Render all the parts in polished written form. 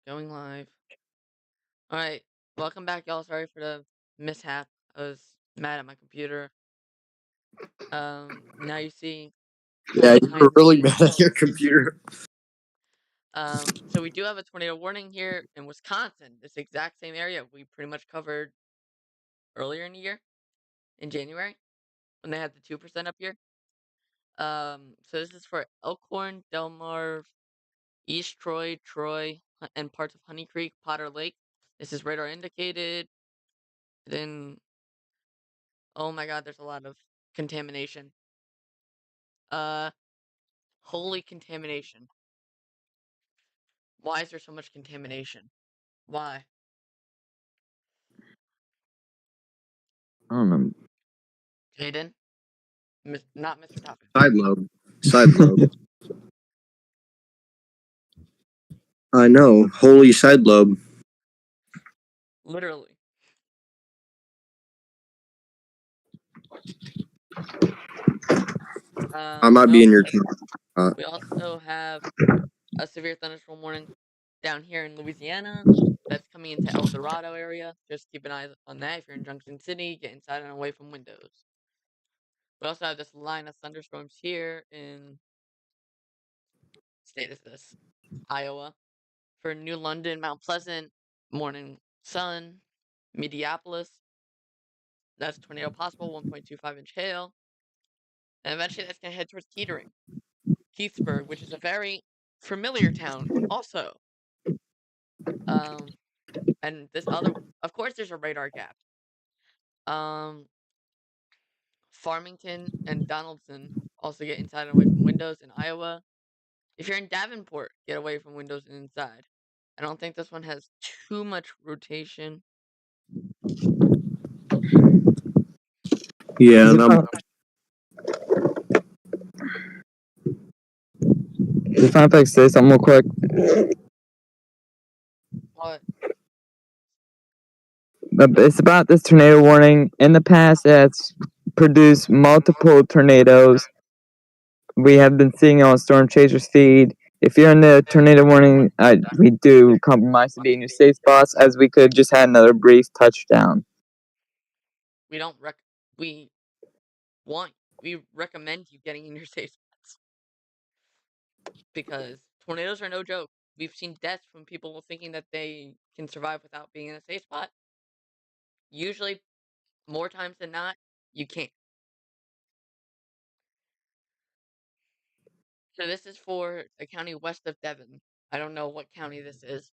Going live. Alright, welcome back, y'all. Sorry for the mishap. I was mad at my computer. Now you see Yeah, you behind were the really scenes. mad at your computer. So we do have a tornado warning here in Wisconsin. This exact same area we pretty much covered earlier in the year, in January, when they had the 2% up here. So this is for Elkhorn, Delmar, East Troy, and parts of Honey Creek, Potter Lake. This is radar indicated. Then, oh my god, there's a lot of contamination. Holy contamination. Why is there so much contamination? Why? I don't know. Jaden? Not Mr. Toppin. Side lobe. Side lobe. I know. Holy side lobe. Literally. I might be in your top. We also have a severe thunderstorm warning down here in Louisiana that's coming into El Dorado area. Just keep an eye on that if you're in Junction City. Get inside and away from windows. We also have this line of thunderstorms here in state is this Iowa for New London, Mount Pleasant, Morning Sun, Minneapolis. That's tornado possible, 1.25-inch hail. And eventually that's going to head towards Keithsburg, which is a very familiar town also. And this other, of course, there's a radar gap. Farmington and Donaldson also get inside and away from windows in Iowa. If you're in Davenport, get away from windows and inside. I don't think this one has too much rotation. Yeah, no. Just want to say something real quick. What? It's about this tornado warning. In the past, it's produced multiple tornadoes. We have been seeing it on Storm Chaser's feed. If you're in the tornado warning, we do compromise to be in your safe spots, as we could just have another brief touchdown. We don't we recommend you getting in your safe spots. Because tornadoes are no joke. We've seen deaths from people thinking that they can survive without being in a safe spot. Usually, more times than not, you can't. So this is for a county west of Devon. I don't know what county this is.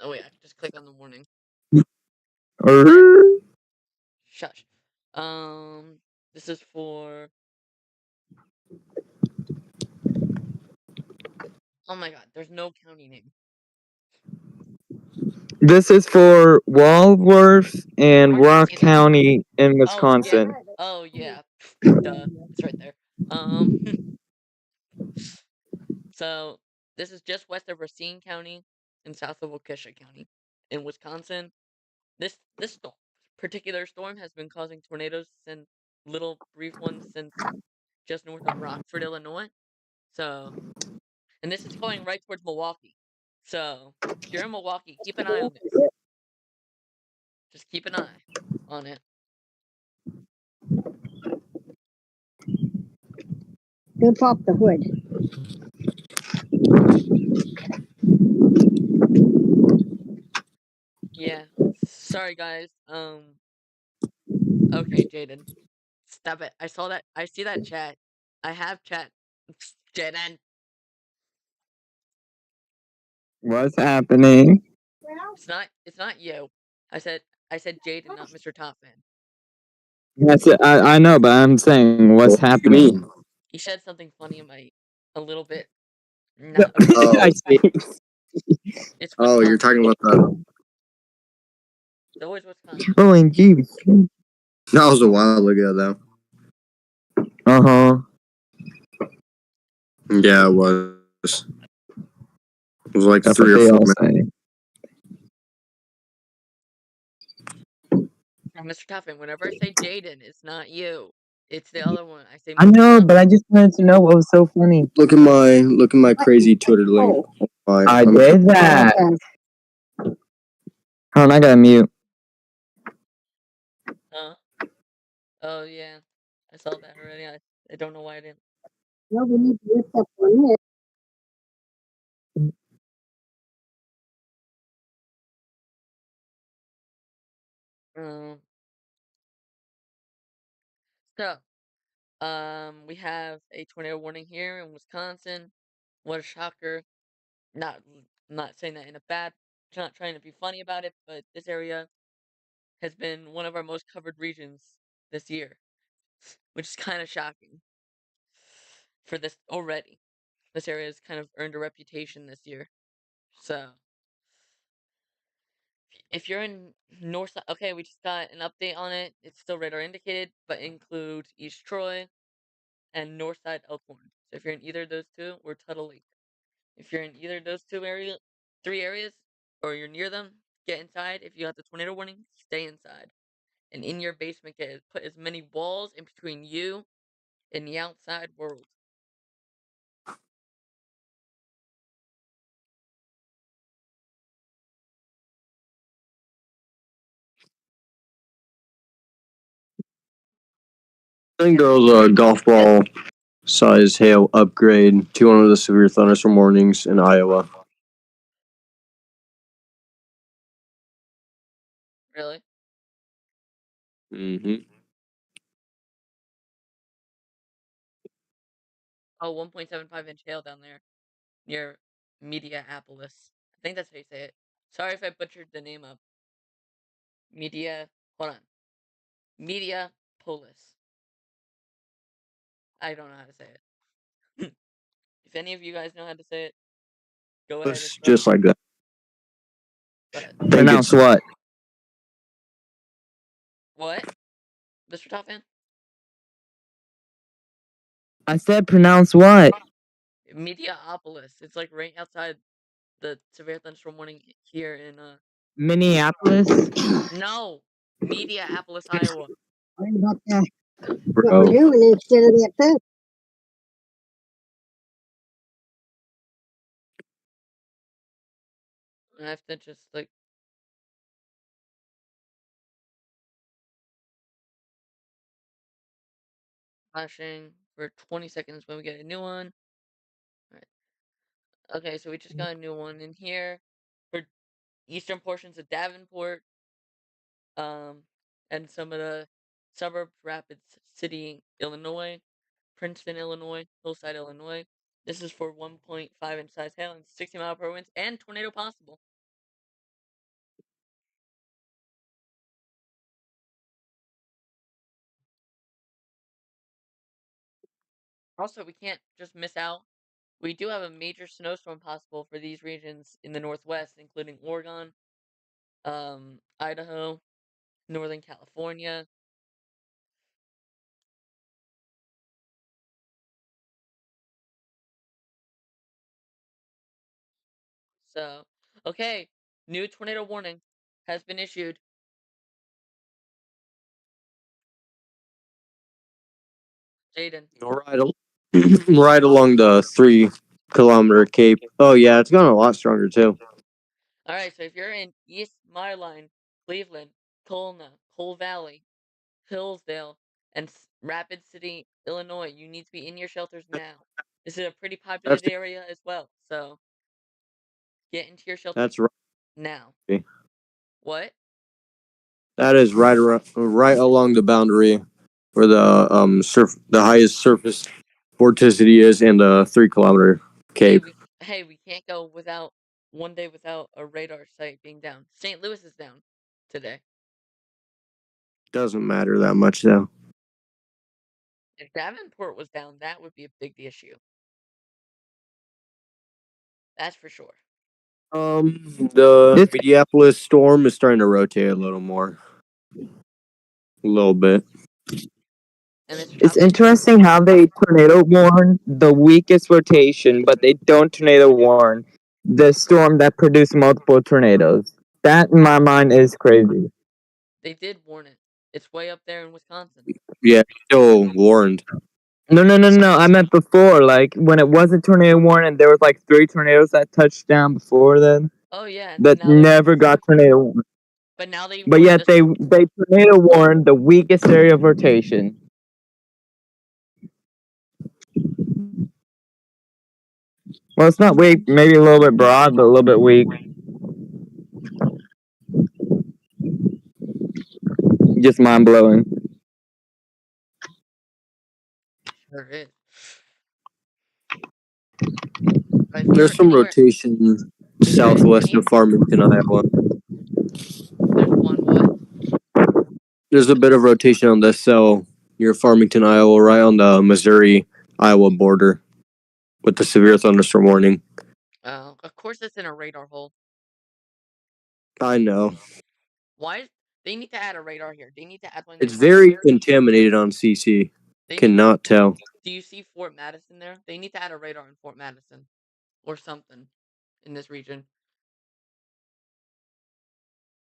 Oh wait, I can just click on the warning. Shush. This is for. Oh my god, there's no county name. This is for Walworth and Rock County in Wisconsin. Oh yeah. Duh. It's right there. So this is just west of Racine County and south of Waukesha County in Wisconsin. This particular storm has been causing tornadoes since little brief ones since just north of Rockford, Illinois. So, and this is going right towards Milwaukee. So, if you're in Milwaukee, keep an eye on this. Just keep an eye on it. Go pop the hood. Yeah. Sorry, guys. Okay, Jaden. Stop it. I saw that. I see that chat. I have chat. Jaden. What's happening? It's not you. I said Jaden, not Mr. Topman. That's it. I know, but I'm saying what's happening. He said something funny a little bit. I see. It's oh, you're talking about that. It's always Wisconsin. OMG. That was a while ago, though. Uh-huh. Yeah, it was. It was like That's 3 or 4 minutes. Mr. Tuffin, whenever I say Jaden, it's not you. It's the other one. I say I most know, common. but I just wanted to know what was so funny. Look at my crazy Twitter link. I did that. Hold on, I gotta mute. Huh? Oh yeah, I saw that already. I don't know why I didn't. No, we need to lift up one Um. So, we have a tornado warning here in Wisconsin. What a shocker! Not not saying that in a bad. Not trying to be funny about it, but this area has been one of our most covered regions this year, which is kind of shocking for this already. This area has kind of earned a reputation this year. So, if you're in North, okay, we just got an update on it. It's still radar indicated, but includes East Troy and Northside Elkhorn. So if you're in either of those two, or Tuttle Lake. If you're in either of those three areas, or you're near them, get inside. If you got the tornado warning, stay inside. And in your basement, put as many walls in between you and the outside world. I think there was a golf ball size hail upgrade to one of the severe thunderstorm warnings in Iowa. Really? Mm-hmm. Oh, 1.75-inch hail down there near Mediapolis. I think that's how you say it. Sorry if I butchered the name up. Hold on. Mediapolis. I don't know how to say it. If any of you guys know how to say it, go ahead and It's correct just like that. But I think Pronounce it's what? what? Mr. Top Fan? I said pronounce what? Mediapolis. It's like right outside the severe thunderstorm warning here in Minneapolis? no, Mediapolis, Iowa. Worry about that. What bro. we're doing instead of that fence. I have to just like flashing for 20 seconds when we get a new one. Alright. Okay, so we just got a new one in here for eastern portions of Davenport, and some of the suburbs, Rapids City, Illinois, Princeton, Illinois, Hillside, Illinois. This is for 1.5-inch size hail and 60-mile-per-hour winds and tornado possible. Also, we can't just miss out. We do have a major snowstorm possible for these regions in the Northwest, including Oregon, Idaho, Northern California. So, okay, new tornado warning has been issued. Jaden. Right along the 3-kilometer cape. Oh yeah, it's gone a lot stronger too. Alright, so if you're in East Myline, Cleveland, Colna, Cole Valley, Hillsdale, and Rapid City, Illinois, you need to be in your shelters now. This is a pretty populated area as well, so get into your shelters That's right. now. What? That is right along the boundary where the highest surface vorticity is and the 3-kilometer cape. Hey, we can't go one day without a radar site being down. St. Louis is down today. Doesn't matter that much though. If Davenport was down, that would be a big issue. That's for sure. The Minneapolis storm is starting to rotate a little more. A little bit. It's interesting how they tornado warn the weakest rotation, but they don't tornado warn the storm that produced multiple tornadoes. That, in my mind, is crazy. They did warn it. It's way up there in Wisconsin. Yeah, still warned. No. I meant before, like when it wasn't tornado warning, there was like 3 tornadoes that touched down before then Oh yeah, and then that now they never got tornado warning. but now they But warned yet this they tornado warned the weakest area of rotation. Well, it's not weak, maybe a little bit broad, but a little bit weak. Just mind blowing. sure is. But if There's you're some anywhere, rotation if you're southwest any, of Farmington, Iowa. there's one what? There's a bit of rotation on the cell near Farmington, Iowa, right on the Missouri-Iowa border with the severe thunderstorm warning. Of course it's in a radar hole. I know. Why? They need to add a radar here. They need to add one. It's very contaminated on CC. They need, Cannot tell. do you see Fort Madison there? They need to add a radar in Fort Madison or something in this region.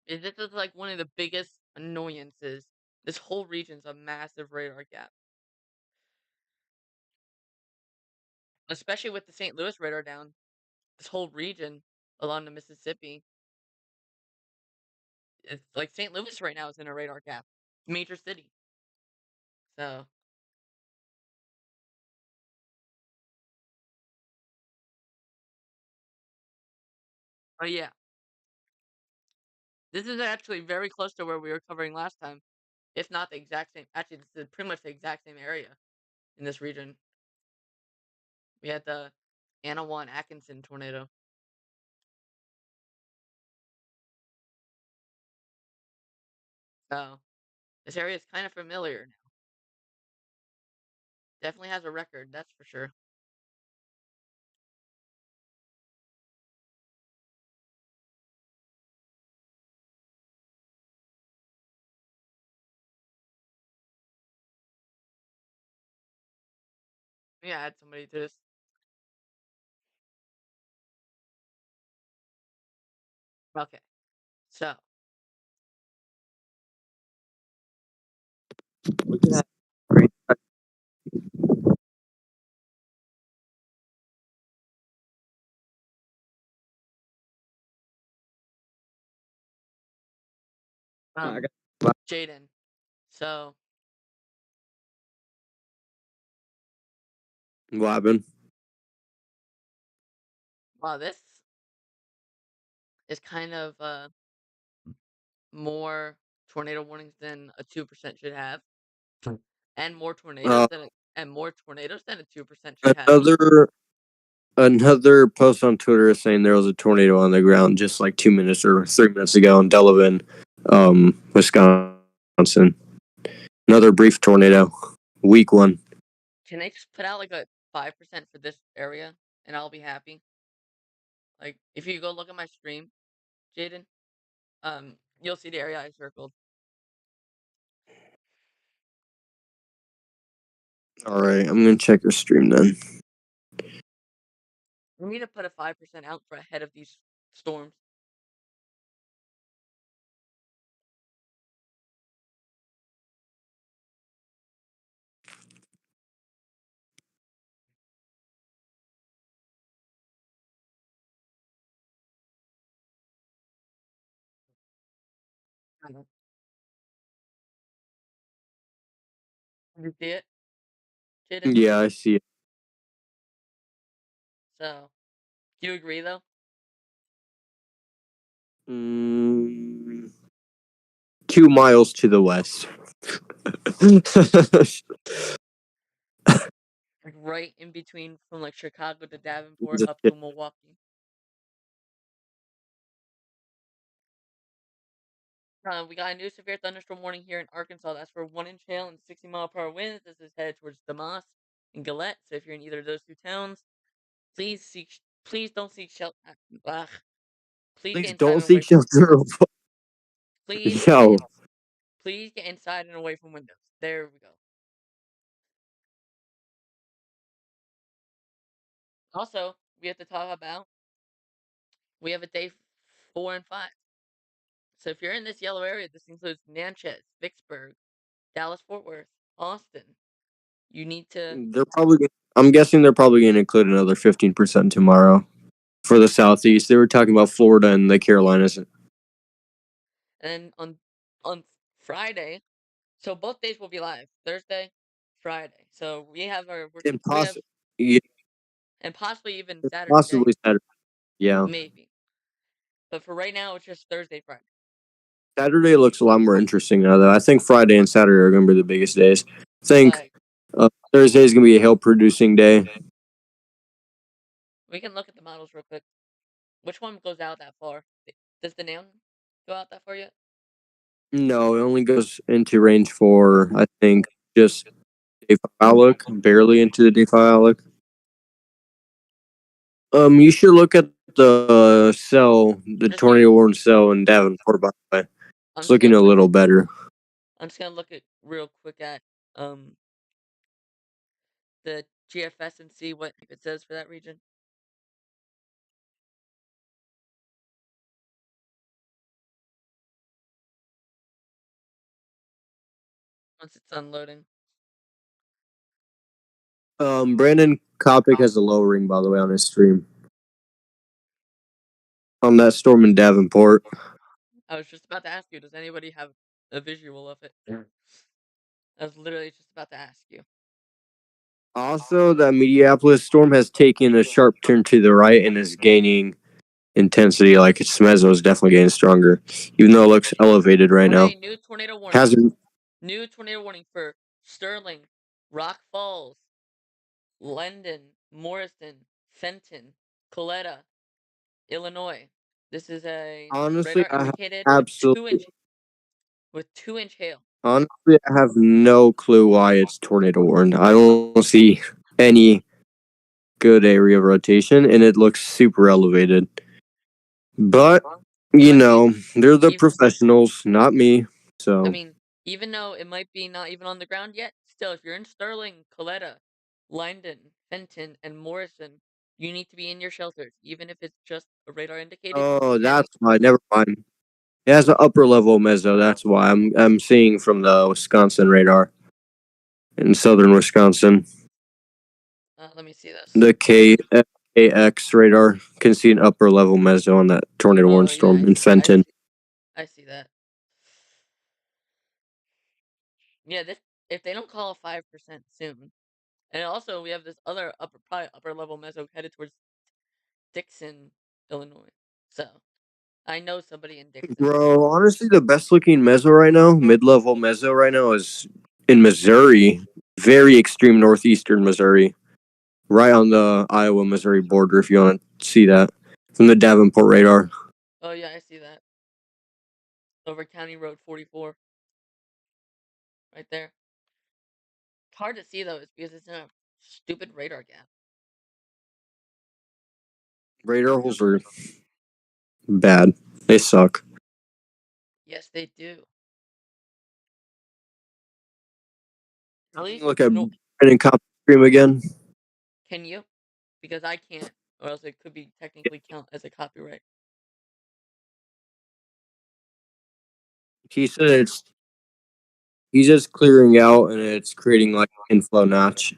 This is like one of the biggest annoyances. This whole region's a massive radar gap. Especially with the St. Louis radar down. This whole region along the Mississippi. It's like St. Louis right now is in a radar gap. Major city. So oh yeah. This is actually very close to where we were covering last time. If not the exact same. Actually, this is pretty much the exact same area in this region. We had the Anawan Atkinson tornado. So this area is kind of familiar now. Definitely has a record, that's for sure. Yeah, add somebody to this. Okay. So We can have um Jaden. So What happened? wow, this is kind of more tornado warnings than a 2% should have. And more tornadoes Uh, than a 2% should have. another post on Twitter is saying there was a tornado on the ground just like 2 minutes or 3 minutes ago in Delavan, Wisconsin. Another brief tornado, weak one. Can they just put out like a 5% for this area and I'll be happy? Like if you go look at my stream, Jaden, you'll see the area I circled. All right, I'm gonna check your stream then. We need to put a 5% out for ahead of these storms. Did you see it, Jaden? Yeah, I see it. So, do you agree though? Mm, 2 miles to the west. Like right in between from like Chicago to Davenport Just up to Milwaukee. We got a new severe thunderstorm warning here in Arkansas. That's for 1-inch hail and 60-mile-per-hour winds. This is headed towards Damas and Gillette. So if you're in either of those two towns, please don't seek shelter. Please get Please inside don't and away seek from. shelter. Please Yo, please get inside and away from windows. There we go. Also, we have to talk about we have a day 4 and 5. So if you're in this yellow area, this includes Natchez, Vicksburg, Dallas, Fort Worth, Austin. You need to. I'm guessing they're probably going to include another 15% tomorrow for the Southeast. They were talking about Florida and the Carolinas. And then on Friday, so both days will be live. Thursday, Friday. So we have And we have yeah, and possibly even Saturday. possibly Saturday. Yeah. Maybe. But for right now, it's just Thursday, Friday. Saturday looks a lot more interesting now, though. I think Friday and Saturday are going to be the biggest days. I think Thursday is going to be a hail producing day. We can look at the models real quick. Which one goes out that far? Does the neon go out that far yet? No, it only goes into range for, I think, just day 5 outlook, barely into the day 5 outlook. You should look at the cell, the tornado warning cell in Davenport, by the way. It's looking a little better. I'm just gonna look at real quick at the GFS and see what it says for that region. Once it's unloading. Brandon Kopic has a low ring, by the way, on his stream. On that storm in Davenport. I was just about to ask you, does anybody have a visual of it? I was literally just about to ask you. Also, the Minneapolis storm has taken a sharp turn to the right and is gaining intensity. Like its Mezzo is definitely getting stronger, even though it looks elevated right now. New tornado warning. New tornado warning for Sterling, Rock Falls, Lendon, Morrison, Fenton, Coletta, Illinois. This is a honestly, radar indicated absolutely with 2-inch hail. Honestly, I have no clue why it's tornado warned. I don't see any good area of rotation, and it looks super elevated. But you know, they're the professionals, not me. So I mean, even though it might be not even on the ground yet, still, if you're in Sterling, Coletta, Lyndon, Fenton, and Morrison, you need to be in your shelters, even if it's just a radar indicated. Oh, that's why. Never mind. It has an upper level mezzo. That's why I'm seeing from the Wisconsin radar in southern Wisconsin. Let me see this. The KX radar can see an upper level mezzo on that tornado warning storm in Fenton. I see that. Yeah, if they don't call 5% soon, and also we have this other upper level mezzo headed towards Dixon, Illinois. So I know somebody in Dixon. Bro, honestly, the best looking mezzo right now, mid level mezzo right now, is in Missouri, very extreme northeastern Missouri, right on the Iowa Missouri border. If you want to see that from the Davenport radar. Oh yeah, I see that. Over County Road 44. Right there. It's hard to see though, it's because it's in a stupid radar gap. Radar holes are bad. They suck. Yes, they do. At least look at Brandon Cop stream again. Can you? Because I can't, or else it could be technically count as a copyright. He said he's just clearing out and it's creating like an inflow notch.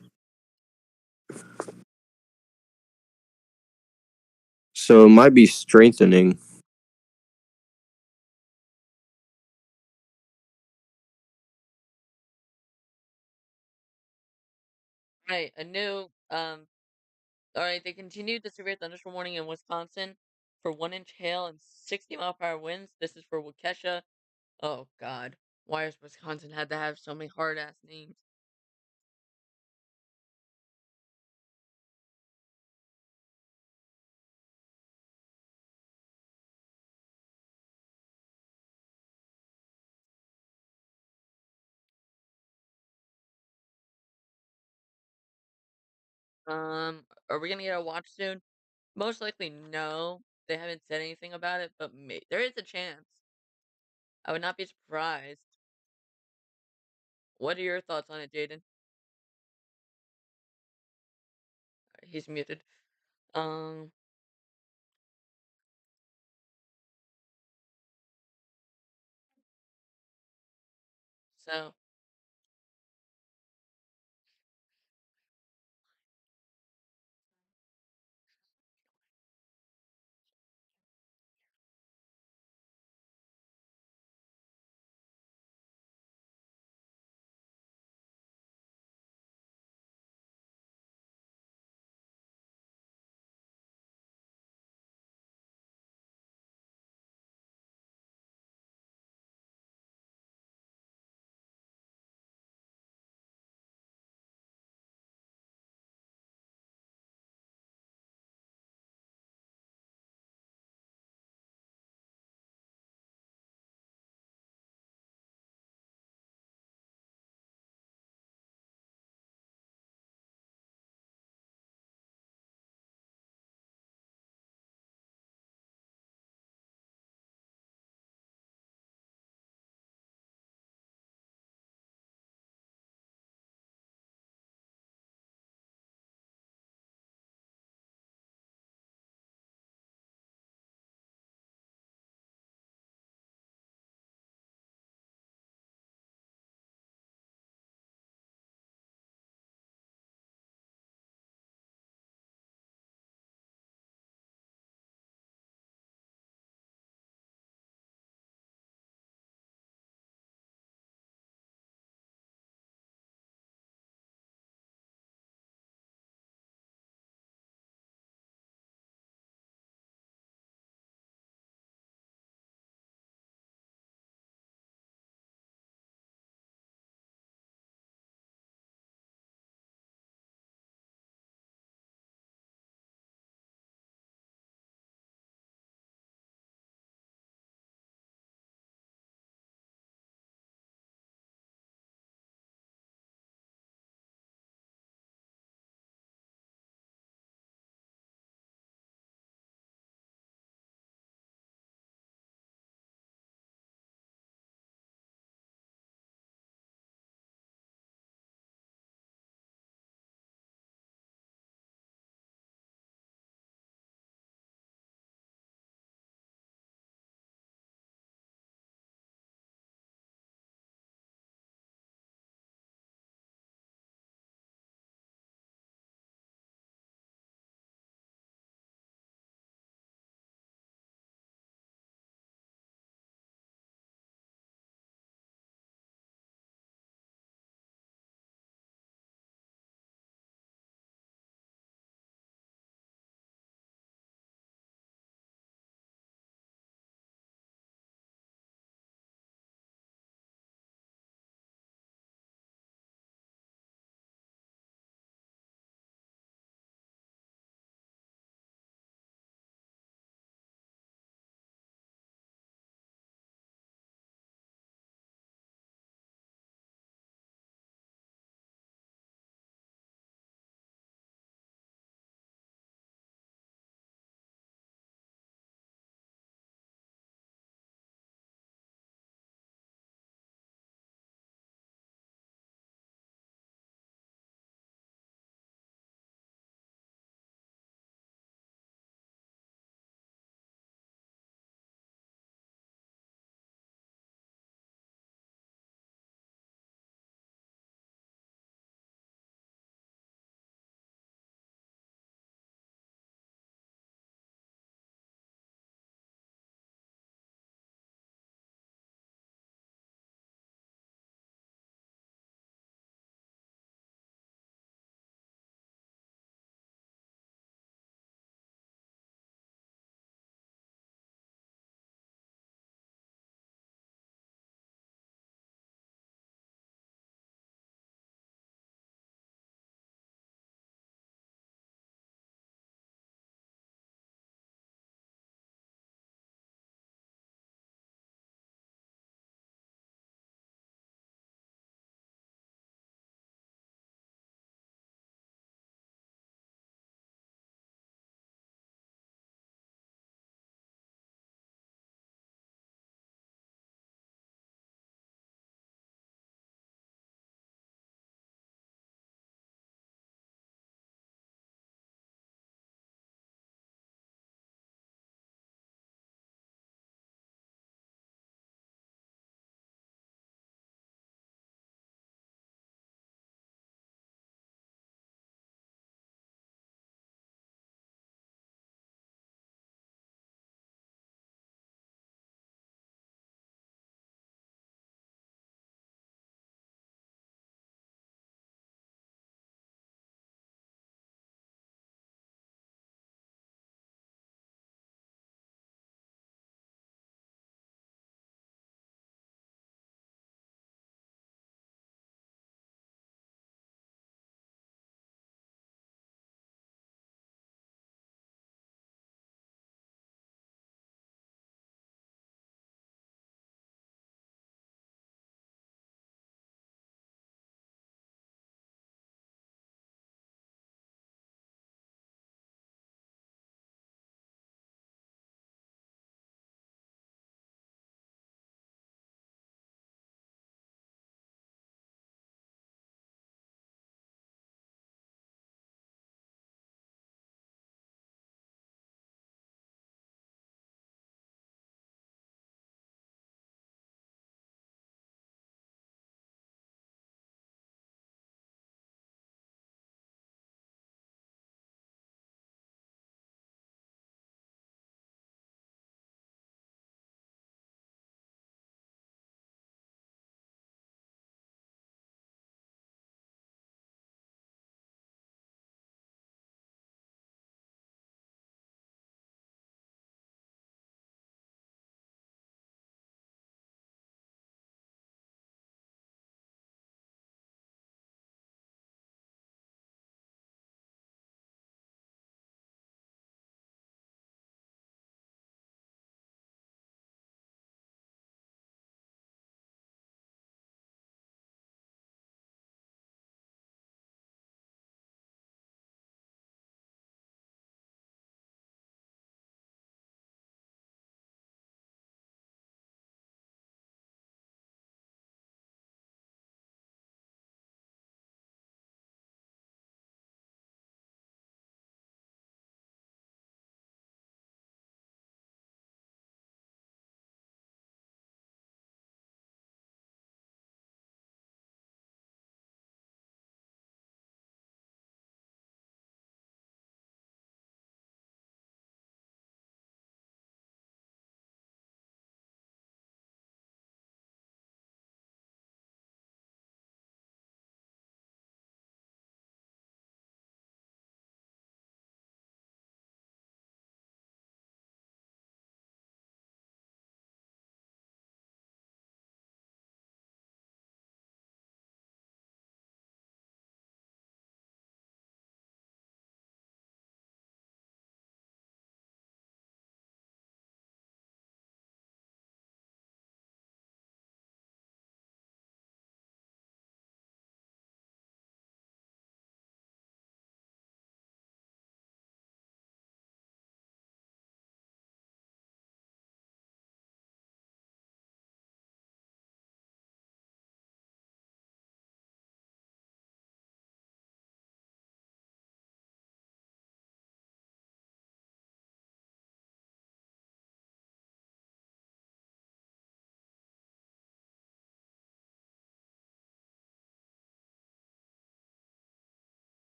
So it might be strengthening. Right, a new alright, they continued the severe thunderstorm warning in Wisconsin for 1-inch hail and 60-mile-per-hour winds. This is for Waukesha. Oh god. Why has Wisconsin had to have so many hard ass names? Are we gonna get a watch soon? Most likely no. They haven't said anything about it, but there is a chance. I would not be surprised. What are your thoughts on it, Jaden? He's muted. So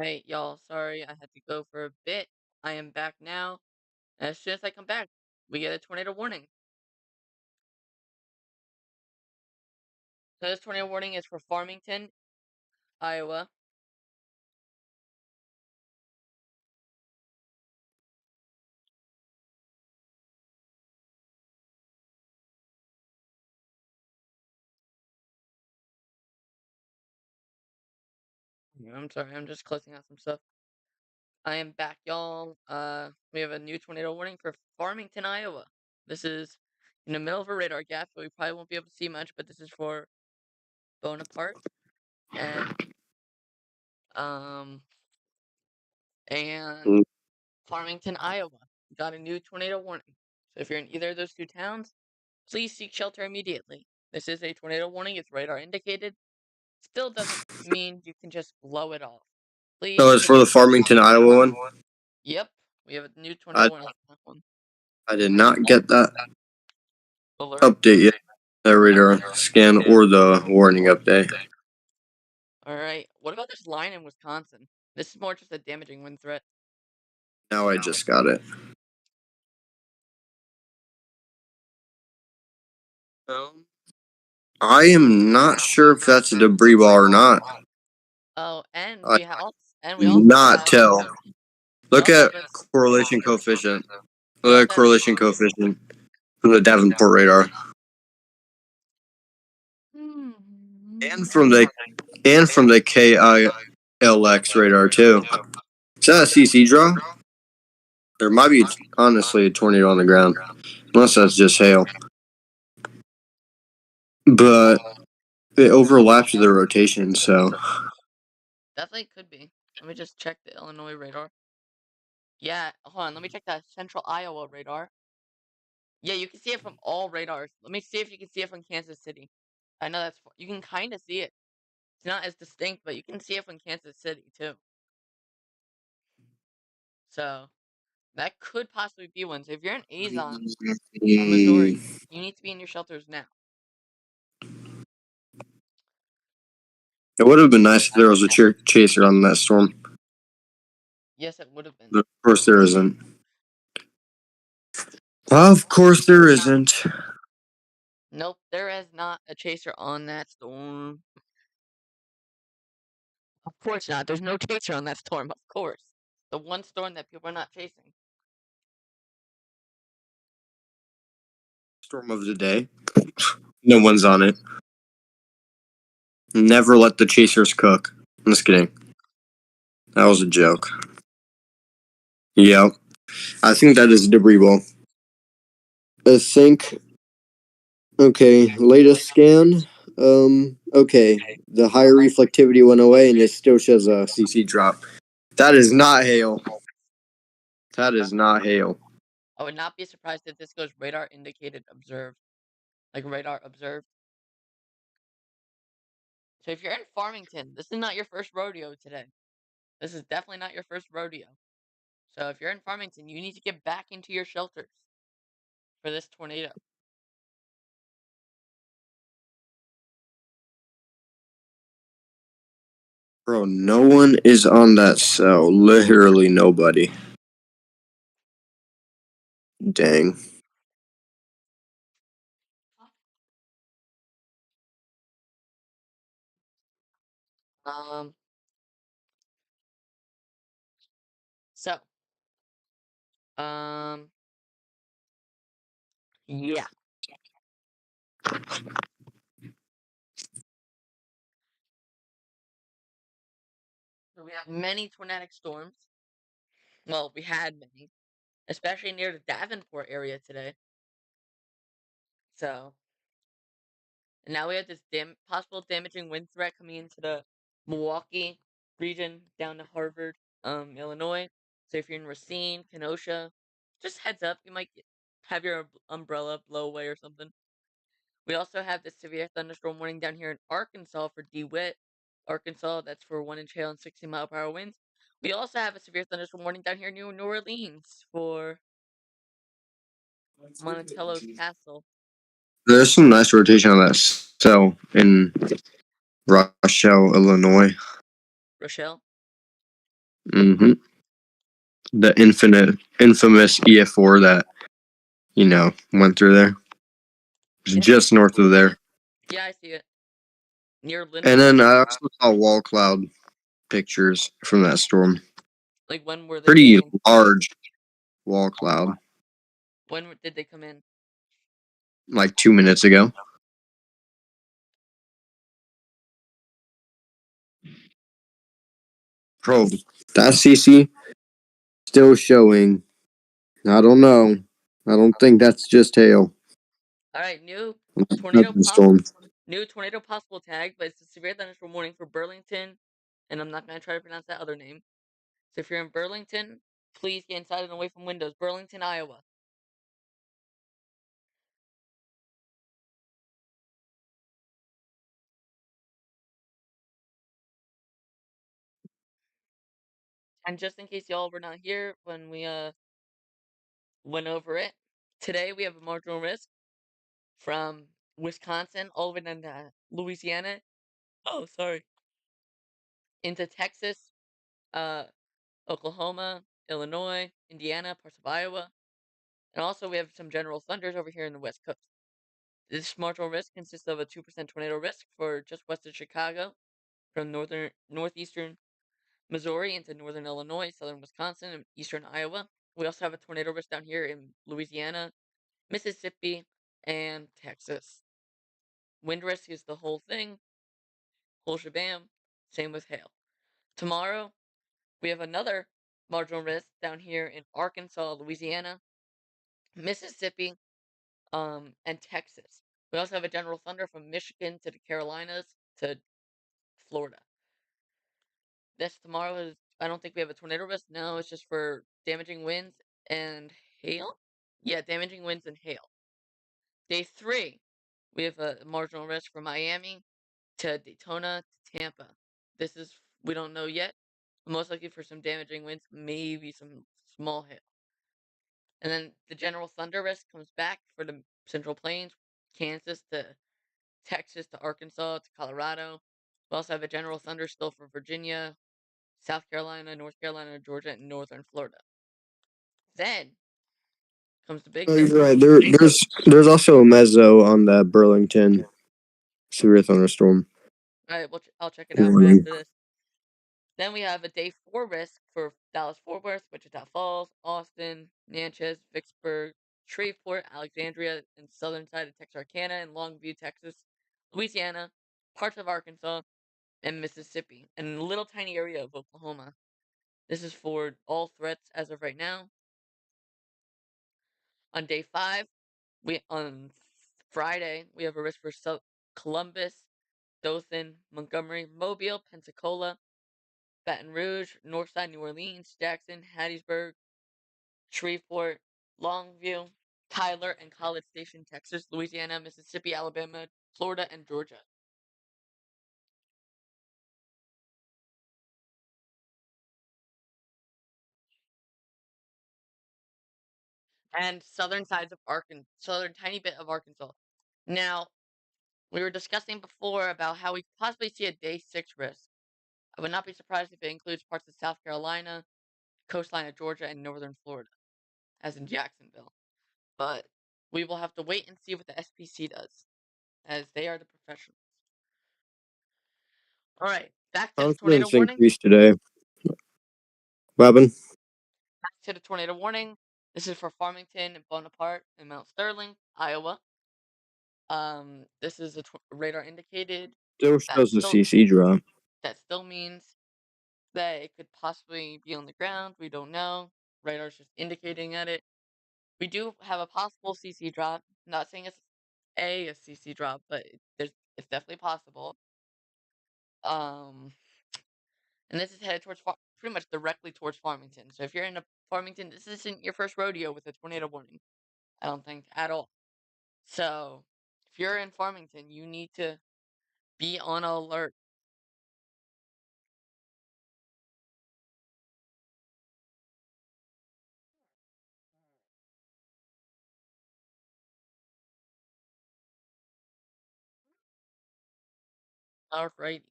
Hey, y'all, sorry I had to go for a bit. I am back now. And as soon as I come back, we get a tornado warning. So this tornado warning is for Farmington, Iowa. I'm sorry, I'm just closing out some stuff. I am back, y'all. We have a new tornado warning for Farmington, Iowa. This is in the middle of a radar gap, so we probably won't be able to see much, but this is for Bonaparte and um and Mm. Farmington, Iowa. Got a new tornado warning. So if you're in either of those two towns, please seek shelter immediately. This is a tornado warning, it's radar indicated. Still doesn't mean you can just blow it off. Please. So it's for the Farmington, Iowa one. Yep, we have a new tornado I warning for that one. I did not get that Alert. update yet. The radar scan or the warning update. Alright, what about this line in Wisconsin? This is more just a damaging wind threat. Now I just got it. I am not sure if that's a debris ball or not. Oh, and I we also not have tell. Look we also at have this correlation coefficient. we Look also at have correlation coefficient from the Davenport radar and from the KILX radar too. Is that a CC draw? There might be honestly a tornado on the ground, unless that's just hail. But it overlaps with the rotation, so definitely could be. Let me just check the Illinois radar. Yeah, hold on, let me check that central Iowa radar. Yeah, you can see it from all radars. Let me see if you can see it from Kansas City. I know you can kind of see it. It's not as distinct, but you can see it from Kansas City too. So that could possibly be one. So if you're in Azon, Missouri, you need to be in your shelters now. it would have been nice if there was a chaser on that storm. Yes, it would have been. But of course there isn't. Of course there isn't. Nope, there is not a chaser on that storm. Of course not. There's no chaser on that storm, of course. The one storm that people are not chasing. Storm of the day. No one's on it. Never let the chasers cook. I'm just kidding. That was a joke. Yeah. I think that is a debris ball. I think. Okay, latest scan. Okay. The higher reflectivity went away and it still shows a CC drop. That is not hail. That is not hail. I would not be surprised if this goes radar indicated observed. Like radar observed. So if you're in Farmington, this is not your first rodeo today. This is definitely not your first rodeo. So if you're in Farmington, you need to get back into your shelters for this tornado. Bro, no one is on that cell. Literally nobody. Dang. Um. So. Yeah. So we have many tornadic storms. Well, we had many, especially near the Davenport area today. So, and now we have this possible damaging wind threat coming into the Milwaukee region down to Harvard, Illinois. So if you're in Racine, Kenosha, just heads up, you might have your umbrella blow away or something. We also have this severe thunderstorm warning down here in Arkansas for DeWitt, Arkansas. That's for 1-inch hail and 60-mile-per-hour winds. We also have a severe thunderstorm warning down here near New Orleans for Monticello Castle. There's some nice rotation on that cell in Rochelle, Illinois. Rochelle? Mm-hmm. The infamous EF4 that went through there. It's just north of there. Yeah, I see it. Near Lindenwood. And then I also saw wall cloud pictures from that storm. Like, when were they Pretty coming? large wall cloud. When did they come in? Like 2 minutes ago. Bro, that CC still showing. I don't know. I don't think that's just hail. All right, new That's tornado the storm. possible tag, but it's a severe thunderstorm warning for Burlington, and I'm not going to try to pronounce that other name. So if you're in Burlington, please get inside and away from windows. Burlington, Iowa. And just in case y'all were not here when we went over it, today we have a marginal risk from Wisconsin all the way down to Louisiana. Oh, sorry. Into Texas, Oklahoma, Illinois, Indiana, parts of Iowa. And also we have some general thunders over here in the West Coast. This marginal risk consists of a 2% tornado risk for just west of Chicago, from northeastern Missouri into northern Illinois, southern Wisconsin, and eastern Iowa. We also have a tornado risk down here in Louisiana, Mississippi, and Texas. Wind risk is the whole thing, whole shabam. Same with hail. Tomorrow, we have another marginal risk down here in Arkansas, Louisiana, Mississippi, and Texas. We also have a general thunder from Michigan to the Carolinas to Florida. This tomorrow is, I don't think we have a tornado risk. No, it's just for damaging winds and hail. Yeah, damaging winds and hail. Day 3, we have a marginal risk from Miami to Daytona to Tampa. This is, we don't know yet. Most likely for some damaging winds, maybe some small hail. And then the general thunder risk comes back for the Central Plains, Kansas to Texas to Arkansas to Colorado. We also have a general thunder still for Virginia, South Carolina, North Carolina, Georgia, and northern Florida. Then comes the big Oh, thing. you're right. There's also a mezzo on that Burlington severe thunderstorm. All right, well, I'll check it out right Warning. after this. Then we have a day 4 risk for Dallas-Fort Worth, Wichita Falls, Austin, Natchez, Vicksburg, Shreveport, Alexandria, and southern side of Texarkana, and Longview, Texas, Louisiana, parts of Arkansas, and Mississippi, and a little tiny area of Oklahoma. This is for all threats as of right now. On day 5, on Friday, we have a risk for Columbus, Dothan, Montgomery, Mobile, Pensacola, Baton Rouge, Northside, New Orleans, Jackson, Hattiesburg, Shreveport, Longview, Tyler, and College Station, Texas, Louisiana, Mississippi, Alabama, Florida, and Georgia. And southern sides of Arkansas, southern tiny bit of Arkansas. Now, we were discussing before about how we could possibly see a day 6 risk. I would not be surprised if it includes parts of South Carolina, coastline of Georgia, and northern Florida, as in Jacksonville. But we will have to wait and see what the SPC does, as they are the professionals. All right, back to the tornado Confidence warning. increased today. Weapon. Back to the tornado warning. This is for Farmington and Bonaparte and Mount Sterling, Iowa. This is a radar indicated. Still shows the CC drop. That still means that it could possibly be on the ground. We don't know. Radar's just indicating at it. We do have a possible CC drop. Not saying it's a CC drop, but it's definitely possible. And this is headed towards pretty much directly towards Farmington. So if you're in Farmington, this isn't your first rodeo with a tornado warning. I don't think at all. So if you're in Farmington, you need to be on alert. Alrighty.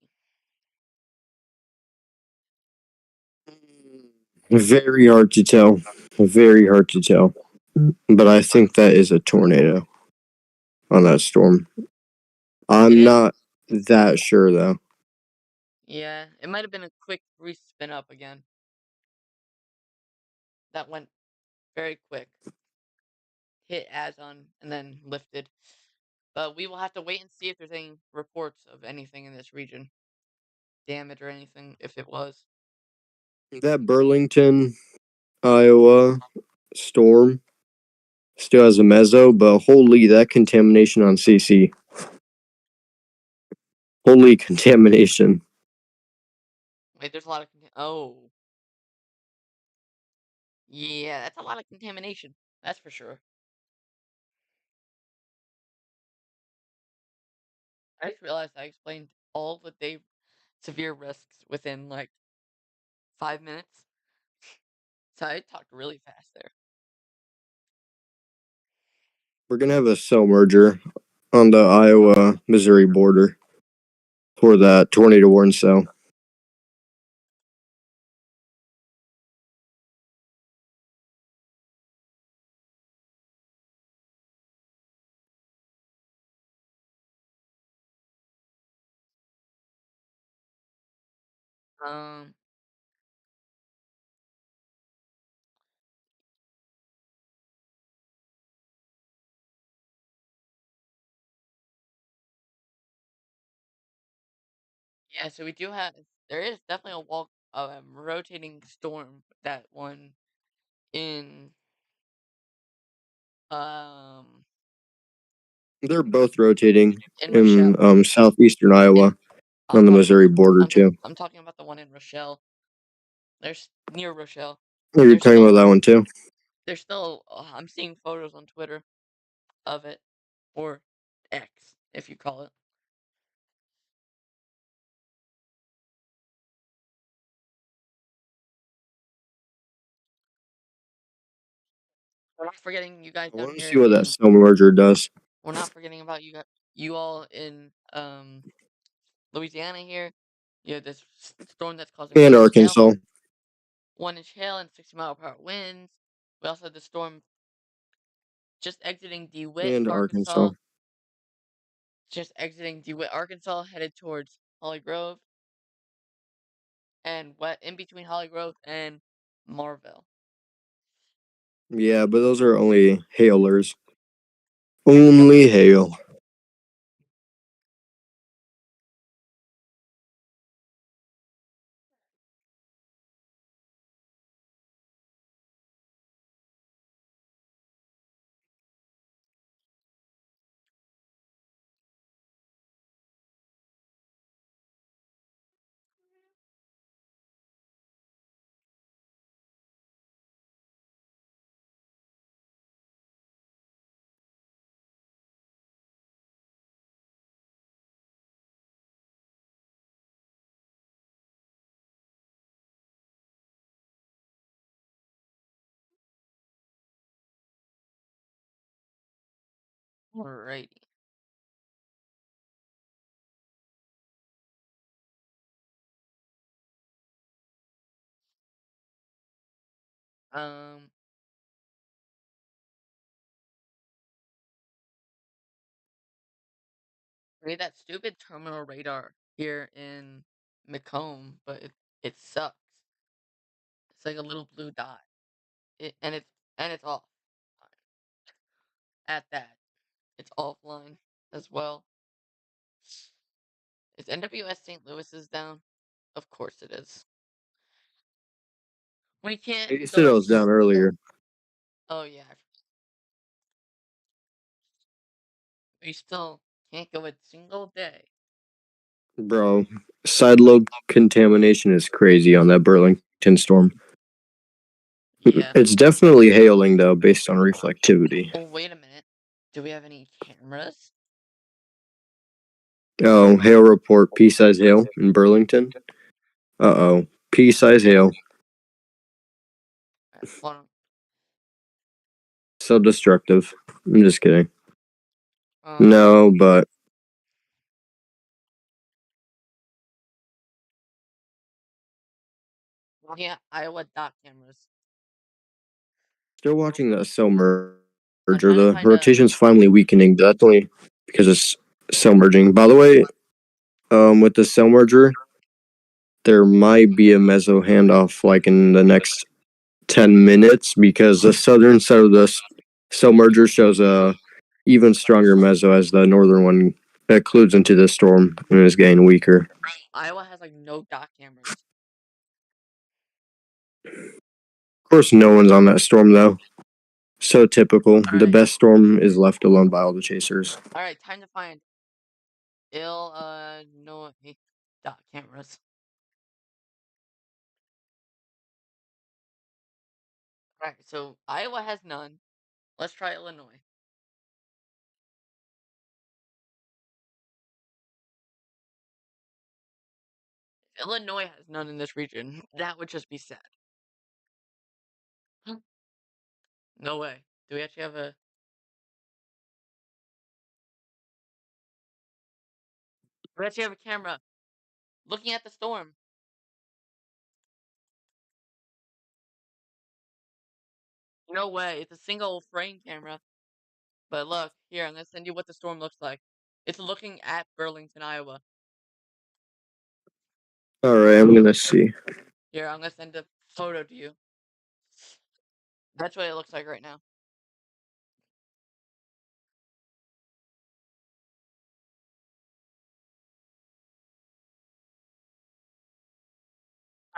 Very hard to tell. Very hard to tell. But I think that is a tornado on that storm. It I'm is? not that sure though. Yeah, it might have been a quick spin up again. That went very quick. Hit Azon and then lifted. But we will have to wait and see if there's any reports of anything in this region. Damage or anything, if it was. That Burlington, Iowa storm still has a mezzo, but holy, that contamination on CC. Holy contamination. Wait, there's a lot of oh. Yeah, that's a lot of contamination. That's for sure. I just realized I explained all the day severe risks within like 5 minutes. So I talked really fast there. We're gonna have a cell merger on the Iowa-Missouri border for that tornado warning cell. Um, yeah, so we do have, there is definitely a rotating storm, that one in, um, They're both rotating in Rochelle. in southeastern Iowa I'm on the talking, Missouri border too. I'm talking about the one in Rochelle. There's near Rochelle. Oh, you're There's talking still, about that one too? there's still, I'm seeing photos on Twitter of it, or X, if you call it. We're not forgetting you guys I down want to here see what that in, cell merger does. we're not forgetting about you all in, Louisiana here. You have this storm that's causing And Arkansas. 1 inch hail and 60-mile-per-hour winds. We also had the storm just exiting DeWitt, And Arkansas. Arkansas. Just exiting DeWitt, Arkansas, headed towards Holly Grove. And in between Holly Grove and Marville. Yeah, but those are only hailers. Only hail. Alrighty. Um. We had that stupid terminal radar here in Macomb, but it sucks. It's like a little blue dot. And it's off. At that, it's offline as well. Is NWS St. Louis down? Of course it is. We can't You said go it a was down earlier. Oh yeah. We still can't go a single day. Bro, side lobe contamination is crazy on that Burlington storm. Yeah. It's definitely hailing though, based on reflectivity. Oh, wait a minute. Do we have any cameras? Oh, hail report, pea-size hail in Burlington. Uh-oh, pea-size hail. Hold on. So destructive. I'm just kidding. Um, No, but Yeah, Iowa dot cameras. Still watching the cell merger. I'm trying to The find a. rotation's finally weakening, but that's only because it's cell merging. By the way, with the cell merger, there might be a meso handoff like in the next 10 minutes because the southern side of the cell merger shows a even stronger meso as the northern one occludes into the storm and is getting weaker. Iowa has like no dot cameras. Of course, no one's on that storm though. So typical. The Alright. best storm is left alone by all the chasers. All right, time to find Illinois dot cameras. All right, so Iowa has none. Let's try Illinois. If Illinois has none in this region, that would just be sad. No way. Do we actually have a? We actually have a camera looking at the storm. No way. It's a single frame camera. But look, here, I'm gonna send you what the storm looks like. It's looking at Burlington, Iowa. All right, I'm gonna see. Here, I'm gonna send a photo to you. That's what it looks like right now.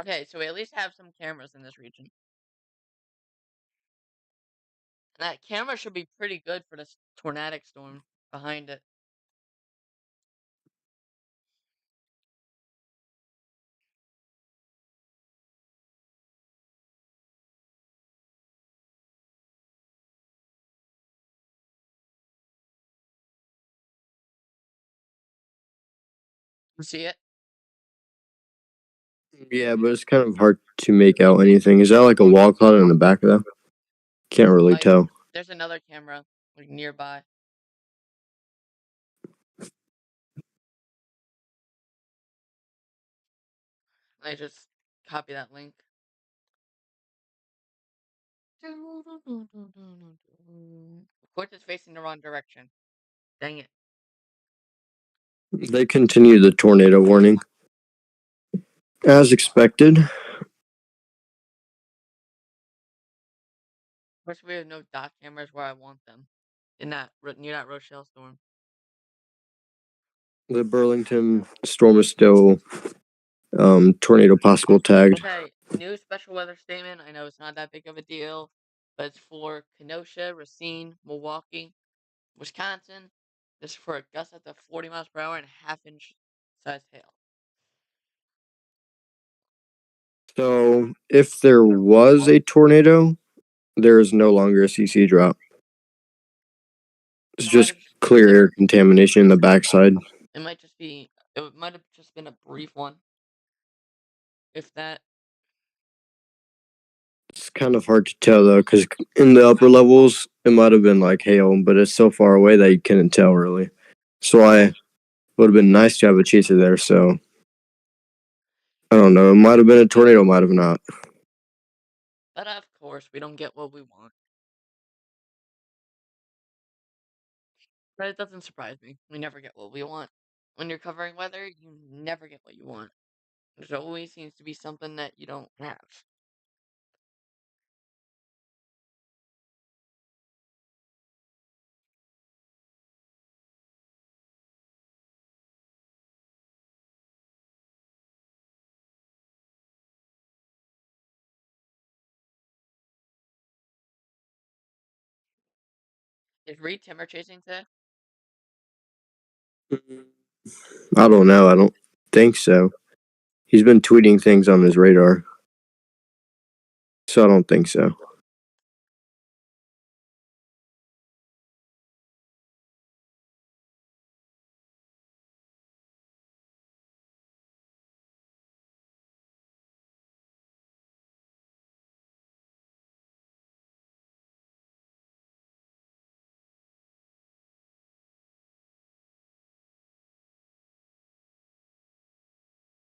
Okay, so we at least have some cameras in this region. And that camera should be pretty good for this tornadic storm behind it. You see it? Yeah, but it's kind of hard to make out anything. Is that like a wall cloud in the back of that? Can't really Like, tell. there's another camera like nearby. I just copy that link. Of course, it's facing the wrong direction. Dang it. They continue the tornado warning. As expected. Of course, we have no dot cameras where I want them. In that near that Rochelle storm. The Burlington storm is still tornado possible tagged. Okay, new special weather statement. I know it's not that big of a deal, but it's for Kenosha, Racine, Milwaukee, Wisconsin. This is for a gust up to 40 miles per hour and half-inch size hail. So if there was a tornado, there is no longer a CC drop. It's just clear air contamination in the backside. It might just be. It might have just been a brief one. If that. It's kind of hard to tell though, because in the upper levels, it might have been like hail, but it's so far away that you couldn't tell really. So it would have been nice to have a chaser there. So I don't know. It might have been a tornado, might have not. But of course, we don't get what we want. But it doesn't surprise me. We never get what we want. When you're covering weather, you never get what you want. There always seems to be something that you don't have. Is Reed Timmer chasing today? I don't know. I don't think so. He's been tweeting things on his radar. So I don't think so.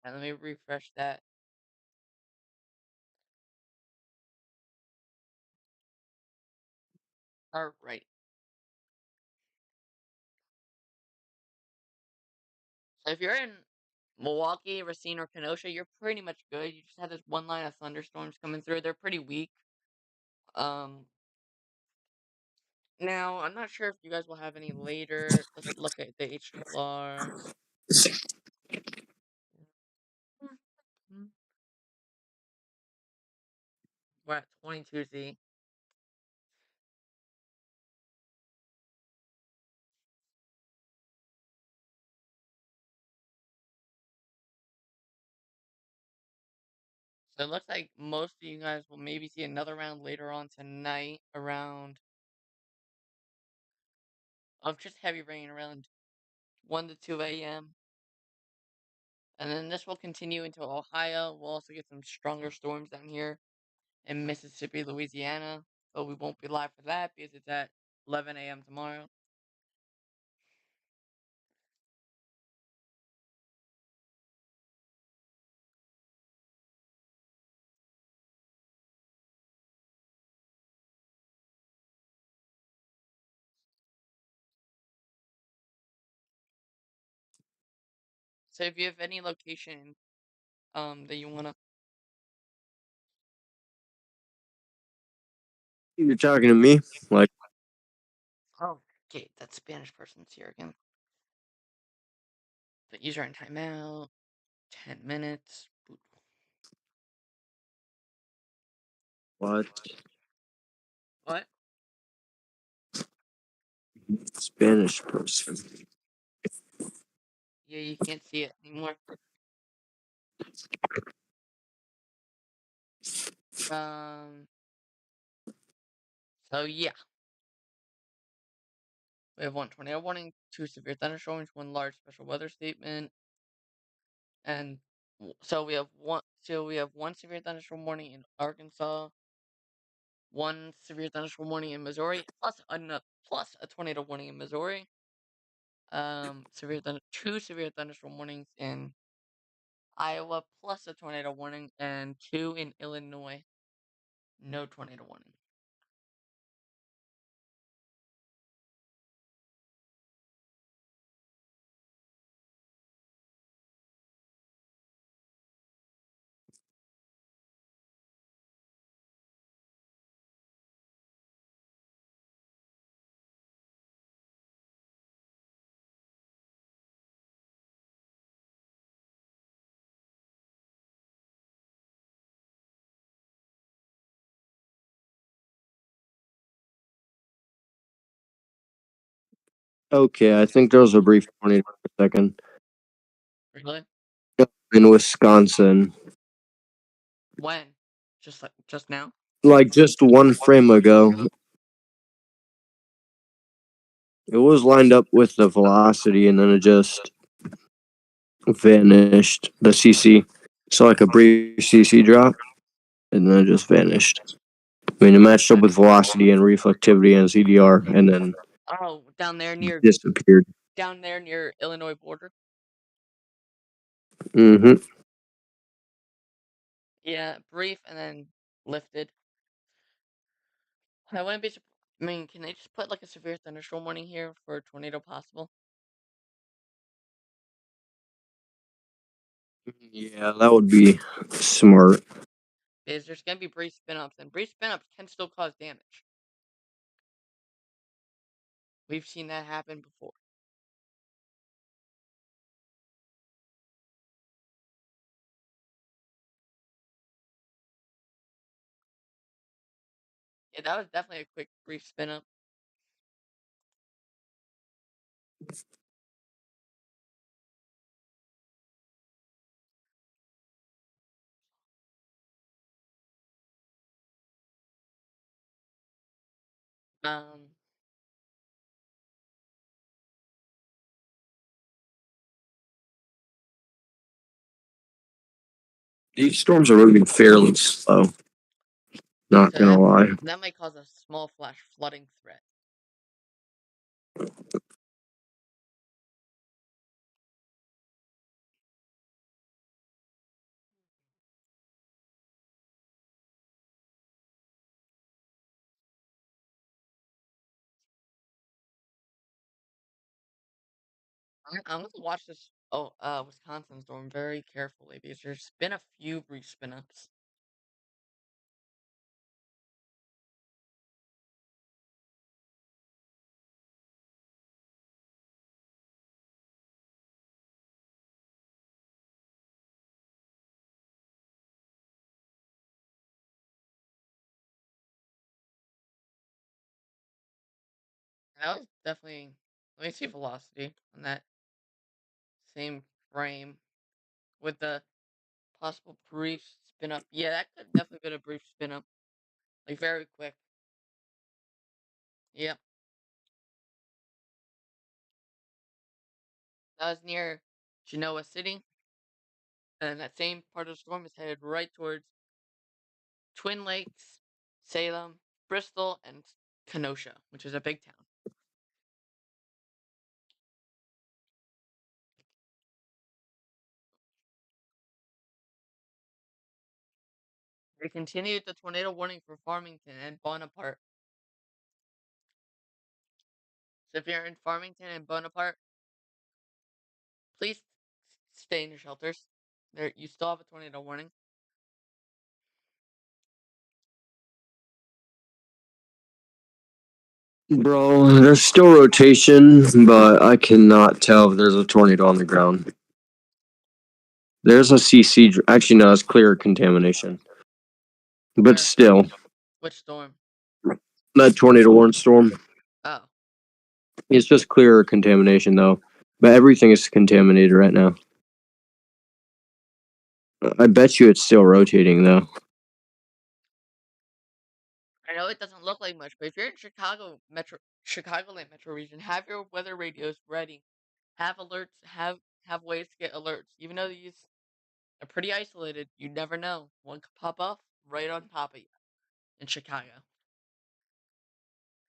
And let me refresh that. Alright. So if you're in Milwaukee, Racine, or Kenosha, you're pretty much good. You just have this one line of thunderstorms coming through. They're pretty weak. Um, Now I'm not sure if you guys will have any later. Let's look at the HRR. We're at 22Z. So it looks like most of you guys will maybe see another round later on tonight around of just heavy rain around 1 to 2 a.m. And then this will continue into Ohio. We'll also get some stronger storms down here in Mississippi, Louisiana. But we won't be live for that because it's at 11 a.m. tomorrow. So if you have any location that you wanna You're talking to me? Like, Oh, okay, that Spanish person's here again. The user in timeout. 10 minutes. what? What? Spanish person. Yeah, you can't see it anymore. Um. So yeah, we have one tornado warning, two severe thunderstorms, one large special weather statement, and so we have one. So we have one severe thunderstorm warning in Arkansas, one severe thunderstorm warning in Missouri, plus a tornado warning in Missouri. Two severe thunderstorm warnings in Iowa, plus a tornado warning, and two in Illinois. No tornado warning. Okay, I think there was a brief tornado for a second Really? in Wisconsin. When? Just now? Like just one frame ago. It was lined up with the velocity and then it just vanished. The CC. So like a brief CC drop and then it just vanished. I mean, it matched up with velocity and reflectivity and ZDR and then Oh, disappeared. down there near Illinois border. Mm-hmm. Yeah, brief and then lifted. I wouldn't be. I mean, can they just put like a severe thunderstorm warning here for a tornado possible? Yeah, that would be smart. Because there's gonna be brief spin ups, and brief spin ups can still cause damage. We've seen that happen before. Yeah, that was definitely a quick brief spin up. Um, These storms are moving fairly slow. Not so gonna lie. that might cause a small flash flooding threat. I'm gonna watch this Wisconsin storm very carefully because there's been a few brief spin-ups. That was definitely. Let me see velocity on that same frame with the possible brief spin-up. Yeah, that could definitely been a brief spin-up, like very quick. Yep, that was near Genoa City, and that same part of the storm is headed right towards Twin Lakes, Salem, Bristol, and Kenosha, which is a big town. They continued the tornado warning for Farmington and Bonaparte. So if you're in Farmington and Bonaparte, please stay in your shelters. You still have a tornado warning. Bro, there's still rotation, but I cannot tell if there's a tornado on the ground. There's a CC. Actually, no, it's clear contamination. But Where? still, Which storm? that tornado warning storm, Oh, it's just clear contamination, though. But everything is contaminated right now. I bet you it's still rotating, though. I know it doesn't look like much, but if you're in Chicagoland metro region, have your weather radios ready. Have alerts. Have ways to get alerts. Even though these are pretty isolated, you never know. One could pop off right on top of you in Chicago.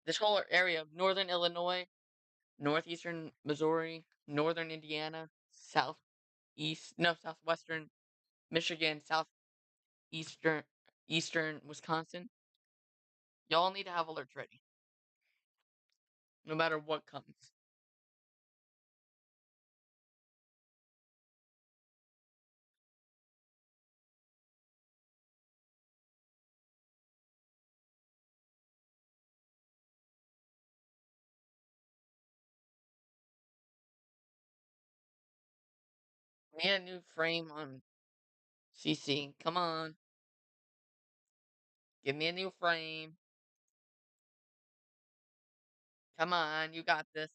This whole area of northern Illinois, northeastern Missouri, northern Indiana, southwestern Michigan, eastern Wisconsin. Y'all need to have alerts ready, no matter what comes. We need a new frame on CC. Come on. Give me a new frame. Come on, you got this.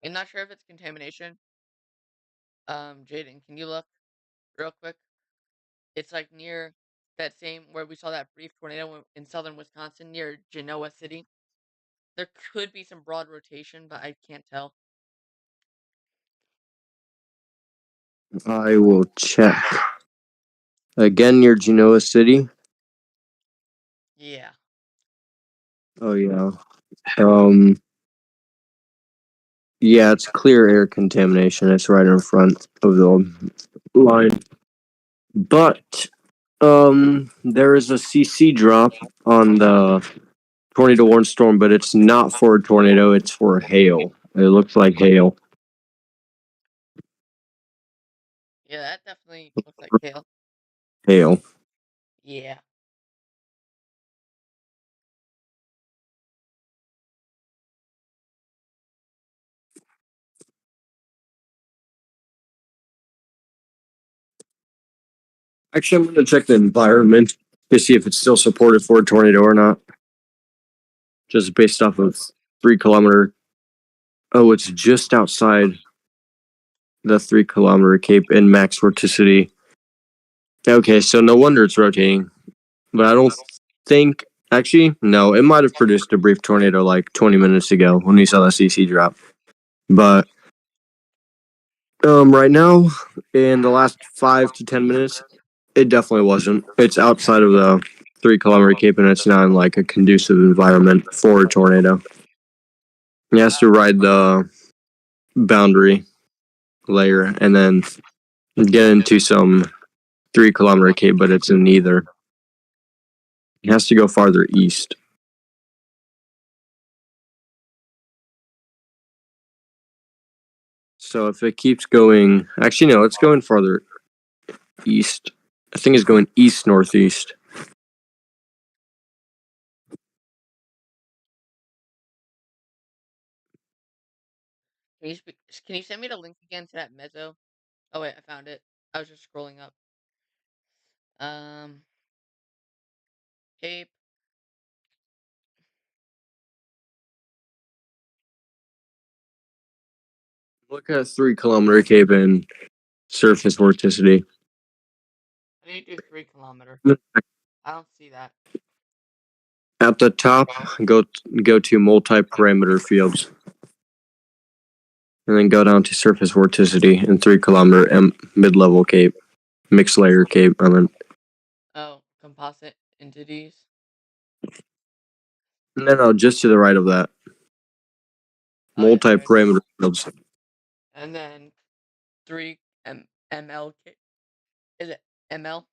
I'm not sure if it's contamination. Jaden, can you look real quick? It's like near that same where we saw that brief tornado in southern Wisconsin near Genoa City. There could be some broad rotation, but I can't tell. I will check. Again, near Genoa City. Yeah. Oh, yeah. Yeah, it's clear air contamination. It's right in front of the line. But there is a CC drop on the tornado warning storm, but it's not for a tornado, it's for hail. It looks like hail. Yeah, that definitely looks like hail. Hail. Yeah. Actually, I'm going to check the environment to see if it's still supported for a tornado or not. Just based off of 3 kilometer. Oh, it's just outside the 3 kilometer cape in max vorticity. Okay, so no wonder it's rotating. But I don't think. Actually, no, it might have produced a brief tornado like 20 minutes ago when we saw the CC drop. But right now, in the last 5 to 10 minutes, it definitely wasn't. It's outside of the 3 kilometer cape, and it's not in like a conducive environment for a tornado. He has to ride the boundary layer and then get into some 3-kilometer cape, but it's in neither. It has to go farther east. So if it keeps going, actually no, it's going farther east. I think it's going east northeast. Can you send me the link again to that mezzo? Oh wait, I found it. I was just scrolling up. Cape. Look at 3-kilometer cape and surface vorticity. I need to do 3-kilometer. I don't see that. At the top, go to multi-parameter fields. And then go down to surface vorticity and 3-kilometer mid-level cape. Mixed layer cape, Oh, composite entities. No, just to the right of that. Oh, yeah, there it is. Multi-parameter fields. And then 3 ml. Is it ml?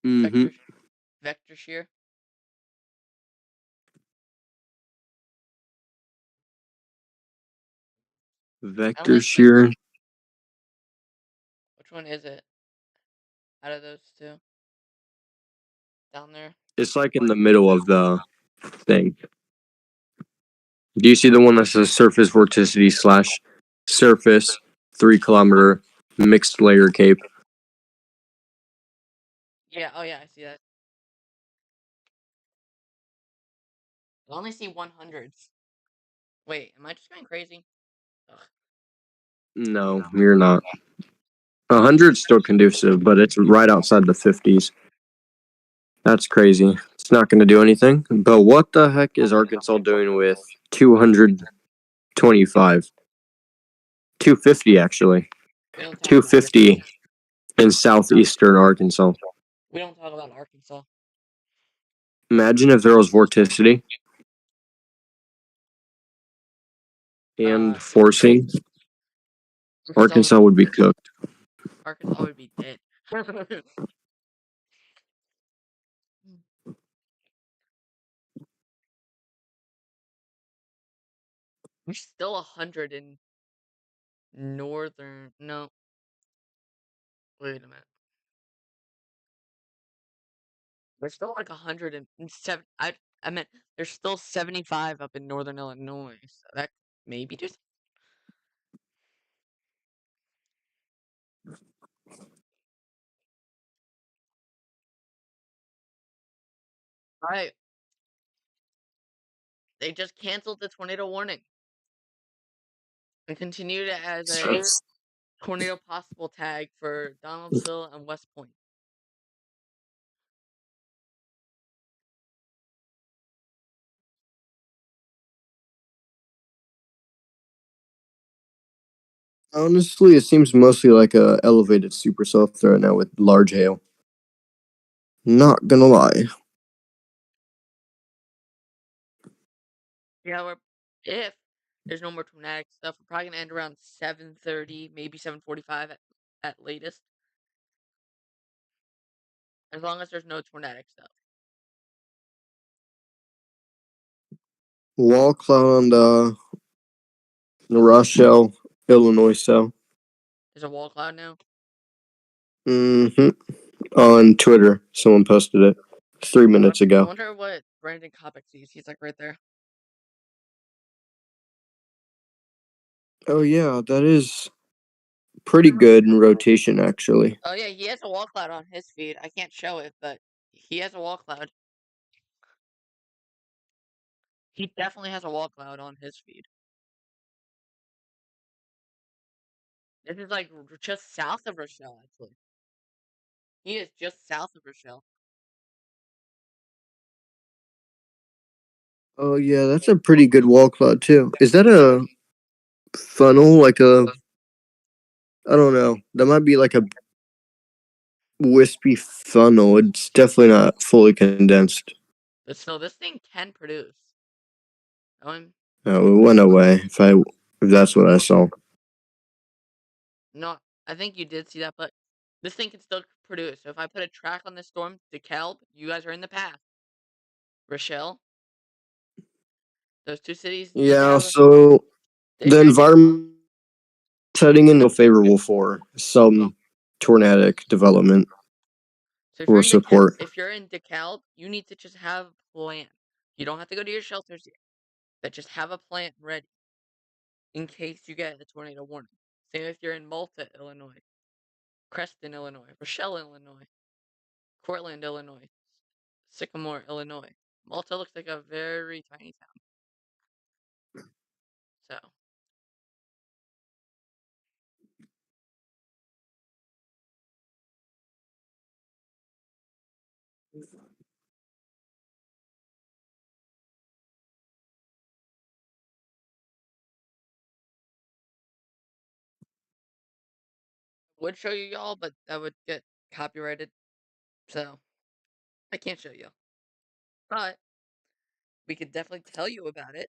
Mm-hmm. Vector shear. Vector shear. Which one is it? Out of those two? Down there? It's like in the middle of the thing. Do you see the one that says surface vorticity / surface 3-kilometer mixed layer cape? Yeah, oh yeah, I see that. I only see 100s. Wait, am I just going crazy? Ugh. No, you're not. 100's still conducive, but it's right outside the 50s. That's crazy. It's not going to do anything. But what the heck is Arkansas doing with 225? 250, actually. 250 in southeastern Arkansas. We don't talk about Arkansas. Imagine if there was vorticity and forcing. Arkansas would be cooked. Arkansas would be dead. We're still 100 in northern. No. Wait a minute. There's still like 107. I meant there's still 75 up in northern Illinois. So that maybe just. Alright. They just canceled the tornado warning. And continued it as a tornado possible tag for Donaldsville and West Point. Honestly, it seems mostly like a elevated supercell threat now with large hail. Not gonna lie. Yeah, if there's no more tornadic stuff, we're probably gonna end around 7:30, maybe 7:45 at latest. As long as there's no tornadic stuff. Wall cloud on the Rochelle, Illinois cell. There's a wall cloud now. Mm-hmm. On Twitter, someone posted it 3 minutes I ago. wonder what Brandon Kopic sees. He's like right there. Oh yeah, that is pretty good in rotation, actually. Oh yeah, he has a wall cloud on his feed. I can't show it, but he has a wall cloud. He definitely has a wall cloud on his feed. This is like just south of Rochelle, actually. He is just south of Rochelle. Oh yeah, that's a pretty good wall cloud too. Is that a funnel? Like a, I don't know. That might be like a wispy funnel. It's definitely not fully condensed. But still, this thing can produce. Oh, it went away. If that's what I saw. No, I think you did see that, but this thing can still produce. So if I put a track on this storm, DeKalb, you guys are in the path. Rochelle, those two cities need to Yeah, have so they the should get environment setting in favorable for some tornadic development so or support. if you're in DeKalb, you need to just have a plan. You don't have to go to your shelters yet, but just have a plan ready in case you get a tornado warning. Same if you're in Malta, Illinois, Creston, Illinois, Rochelle, Illinois, Cortland, Illinois, Sycamore, Illinois. Malta looks like a very tiny town. So would show you y'all, but that would get copyrighted. So I can't show you. But we could definitely tell you about it.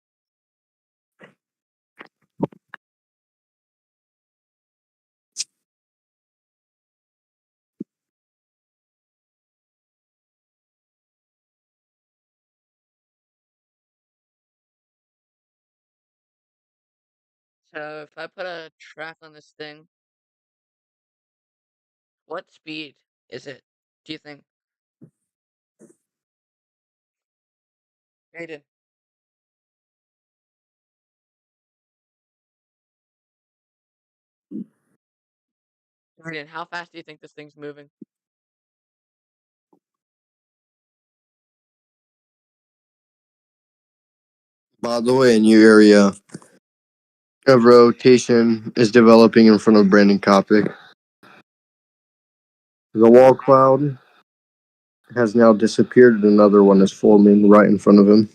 So if I put a track on this thing, what speed is it, do you think? Aiden. Aiden, how fast do you think this thing's moving? By the way, a new area of rotation is developing in front of Brandon Kopic. The wall cloud has now disappeared and another one is forming right in front of him.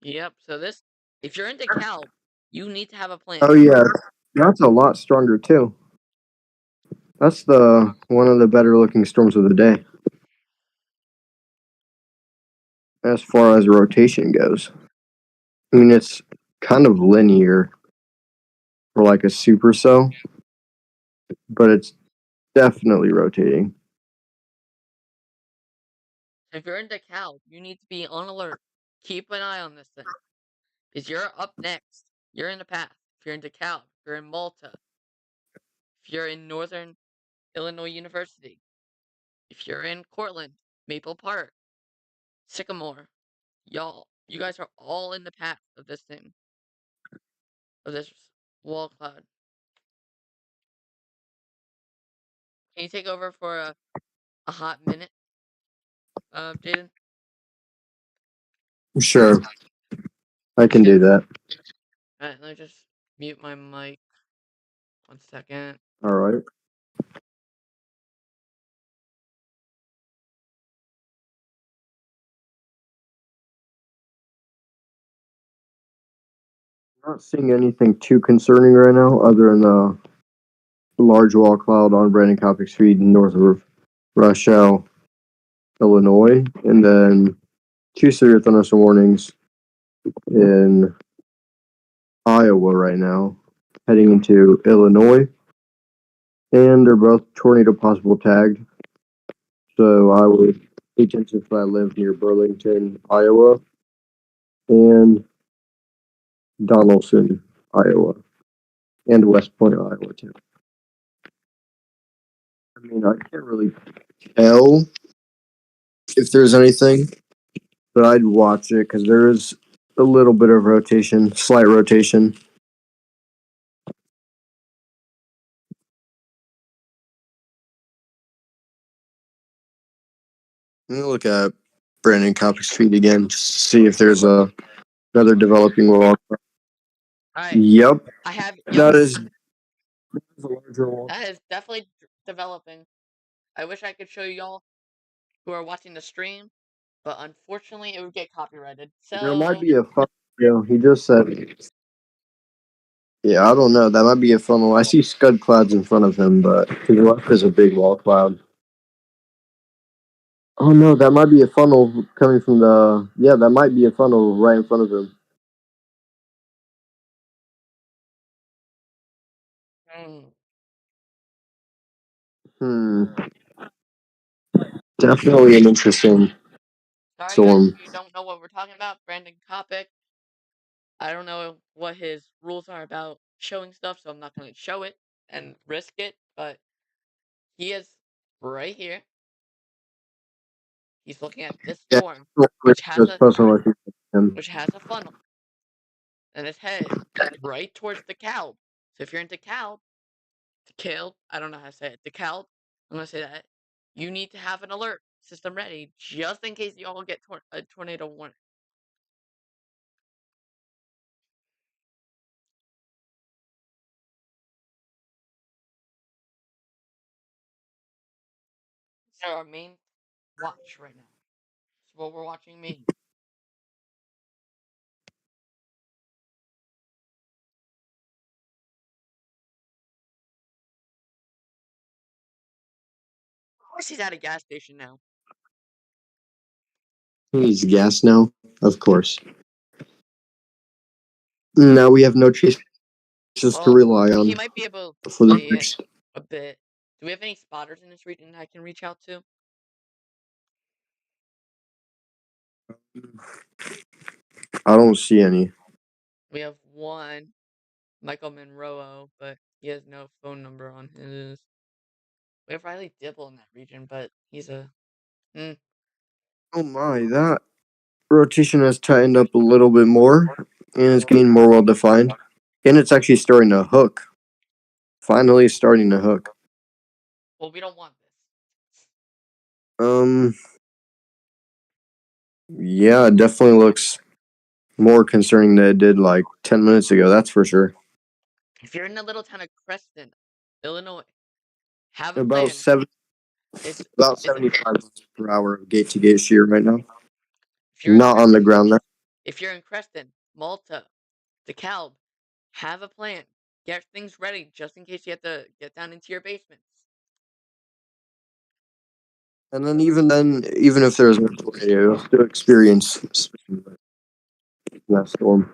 Yep, so this if you're in DeKalb, you need to have a plan. Oh yeah, that's a lot stronger too. That's the one of the better looking storms of the day. As far as rotation goes. I mean it's kind of linear for like a supercell, but it's definitely rotating. If you're in DeKalb, you need to be on alert. Keep an eye on this thing. Because you're up next. You're in the path. If you're in DeKalb, if you're in Malta, if you're in Northern Illinois University, if you're in Cortland, Maple Park, Sycamore, you guys are all in the path of this thing. Of this wall cloud. Can you take over for a hot minute, Jaden? Sure, I can do that. Alright, let me just mute my mic. 1 second. All right. Not seeing anything too concerning right now, other than the large wall cloud on Brandon Kopic's feet north of Rochelle, Illinois, and then 2 severe thunderstorm warnings in Iowa right now, heading into Illinois, and they're both tornado possible tagged. So I would pay attention if I live near Burlington, Iowa, and Donaldson, Iowa, and West Point, Iowa too. I mean, I can't really tell if there's anything, but I'd watch it because there is a little bit of rotation, slight rotation. Let me look at Brandon Kopic's feed again just to see if there's another developing wall. Alright. Yep, I have that is a larger wall. that is definitely developing. I wish I could show y'all who are watching the stream, but unfortunately it would get copyrighted. There might So be a funnel. He just said. Yeah, I don't know. That might be a funnel. I see scud clouds in front of him, but to the left is a big wall cloud. Oh no, that might be a funnel coming from the. Yeah, that might be a funnel right in front of him. Definitely an interesting Sorry, guys, storm. if you don't know what we're talking about. Brandon Kopic. I don't know what his rules are about showing stuff, so I'm not going to show it and risk it. But he is right here. He's looking at this Yeah, storm, which has a him. funnel, and it's headed right towards DeKalb. So if you're in DeKalb, I don't know how to say it. DeKalb, I'm gonna say that. You need to have an alert system ready just in case you all get a tornado warning. These are our main watch right now. That's what we're watching main. Of course, he's at a gas station now. He's gas now, of course. Now we have no chases to rely on He might be able to for the see it next. a bit. Do we have any spotters in this region I can reach out to? I don't see any. We have one, Michael Monroe, but he has no phone number on his. We have Riley Dibble in that region, but he's a. Oh my, that rotation has tightened up a little bit more and is getting more well defined. And it's actually starting to hook. Finally starting to hook. Well, we don't want this. Yeah, it definitely looks more concerning than it did like 10 minutes ago, that's for sure. If you're in the little town of Creston, Illinois, have a About plan. about 75 miles per hour of gate to gate shear right now. If you're Not on the ground there. If you're in Creston, Malta, DeKalb, have a plan. Get things ready just in case you have to get down into your basements. And then, even if there's no tornado, you'll still experience that storm.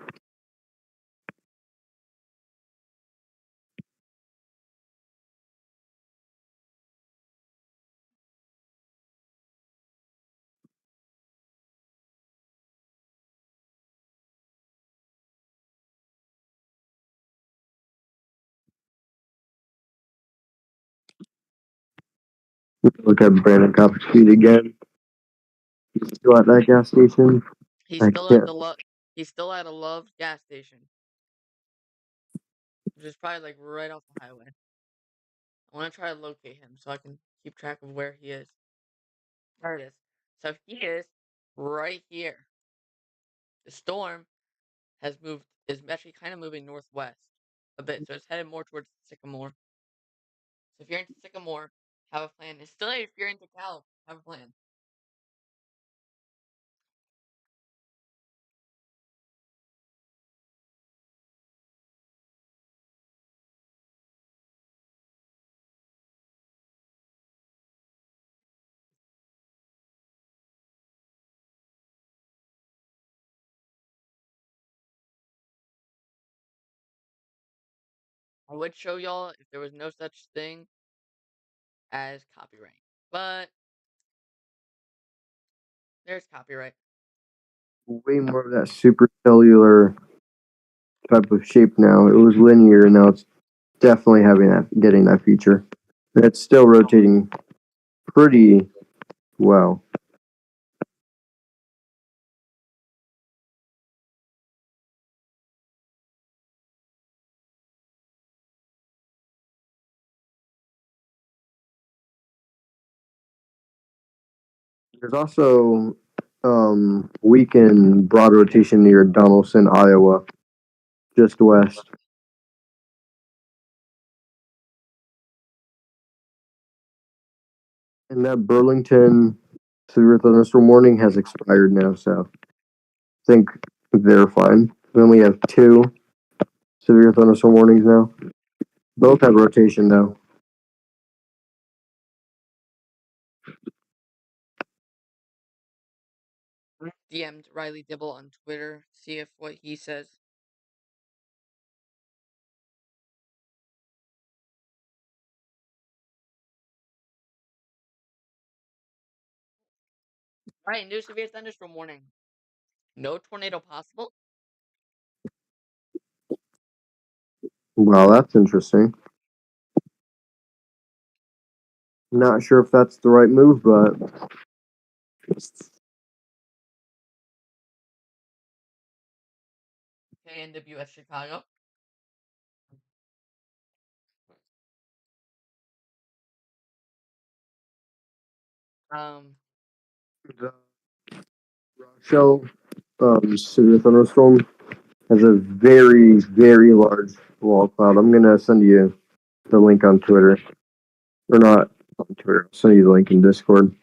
Look at Brandon Copper's feet again. He's still at that gas station. He's still at a Love gas station, which is probably like right off the highway. I want to try to locate him so I can keep track of where he is. There it is. So he is right here. The storm is actually kind of moving northwest a bit, so it's headed more towards Sycamore. So if you're into Sycamore, have a plan. It's still if you're into Cal, have a plan. I would show y'all if there was no such thing as copyright, but there's copyright. Way more of that supercellular type of shape now. It was linear, and now it's definitely getting that feature. And it's still rotating pretty well. There's also weakened broad rotation near Donaldson, Iowa, just west. And that Burlington severe thunderstorm warning has expired now, so I think they're fine. We only have 2 severe thunderstorm warnings now. Both have rotation though. DM'd Riley Dibble on Twitter, see if what he says. Alright, new severe thunderstorm warning. No tornado possible. Wow, that's interesting. Not sure if that's the right move, but KNWS Chicago. the show severe thunderstorm has a very, very large wall cloud. I'm gonna send you the link on Twitter. Or not on Twitter. I'll send you the link in Discord.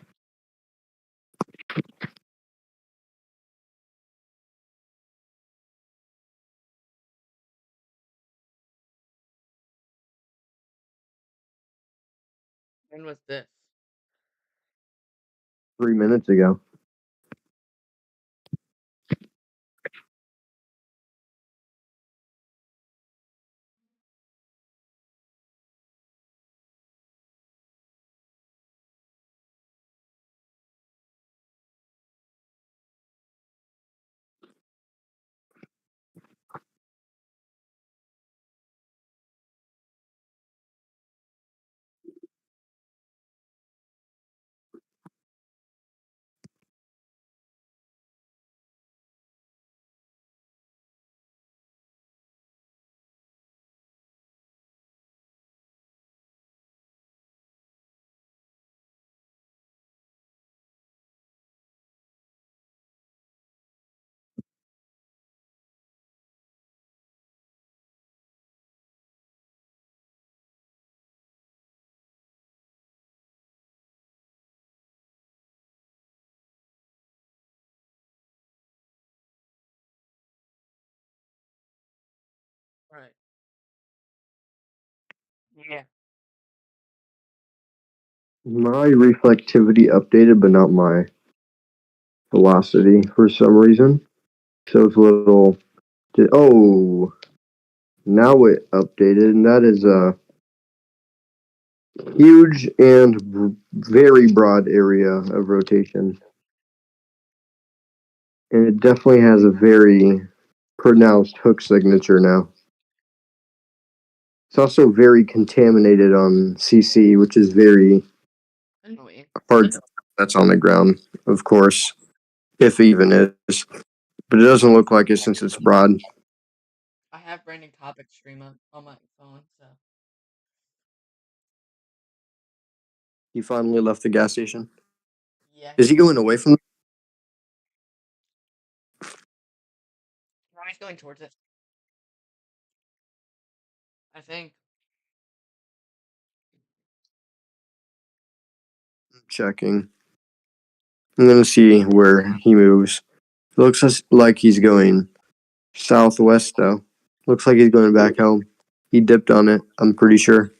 When was this? 3 minutes ago. Right. Yeah. My reflectivity updated, but not my velocity for some reason. So it's a little. Oh, now it updated, and that is a huge and very broad area of rotation. And it definitely has a very pronounced hook signature now. It's also very contaminated on CC, which is very Annoying. hard. That's on the ground, of course, if even is. But it doesn't look like it since it's broad. I have Brandon Kopic stream on my phone, so He finally left the gas station. yeah. Is he going away from? No, he's going towards it. I think. Checking. I'm gonna see where he moves. It looks like he's going southwest, though. Looks like he's going back home. He dipped on it, I'm pretty sure.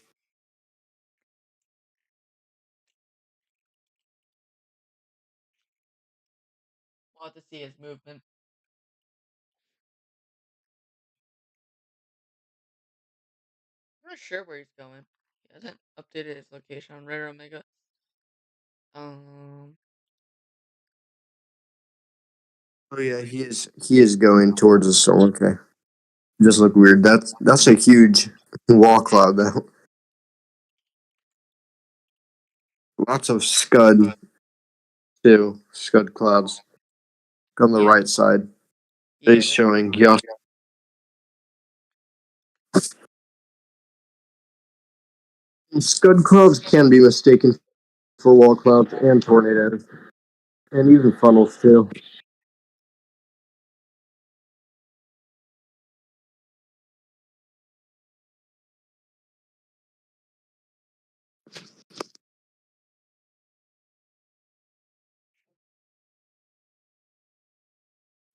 We'll have to see his movement. I'm not sure where he's going. He hasn't updated his location on Red Omega. Oh yeah, he is. He is going towards us. So okay, just look weird. That's a huge wall cloud though. Lots of scud too. Scud clouds on the Yeah. right side. Yeah, He's showing. Yeah. Scud clouds can be mistaken for wall clouds and tornadoes, and even funnels too.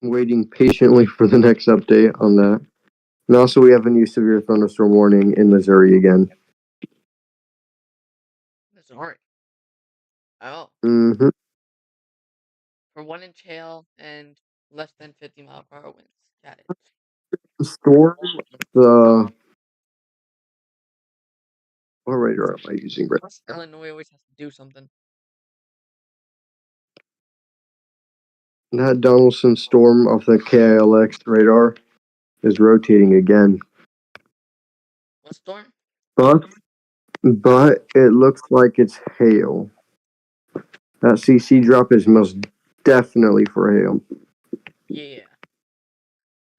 Waiting patiently for the next update on that. And also, we have a new severe thunderstorm warning in Missouri again. Missouri. Oh. Mm-hmm. For 1-inch hail and less than 50-mile-per-hour winds. Got it. Storm. The what radar am I using? Illinois always has to do something. That Donaldson storm off the KILX radar is rotating again. What storm? But it looks like it's hail. That CC drop is most definitely for hail. Yeah.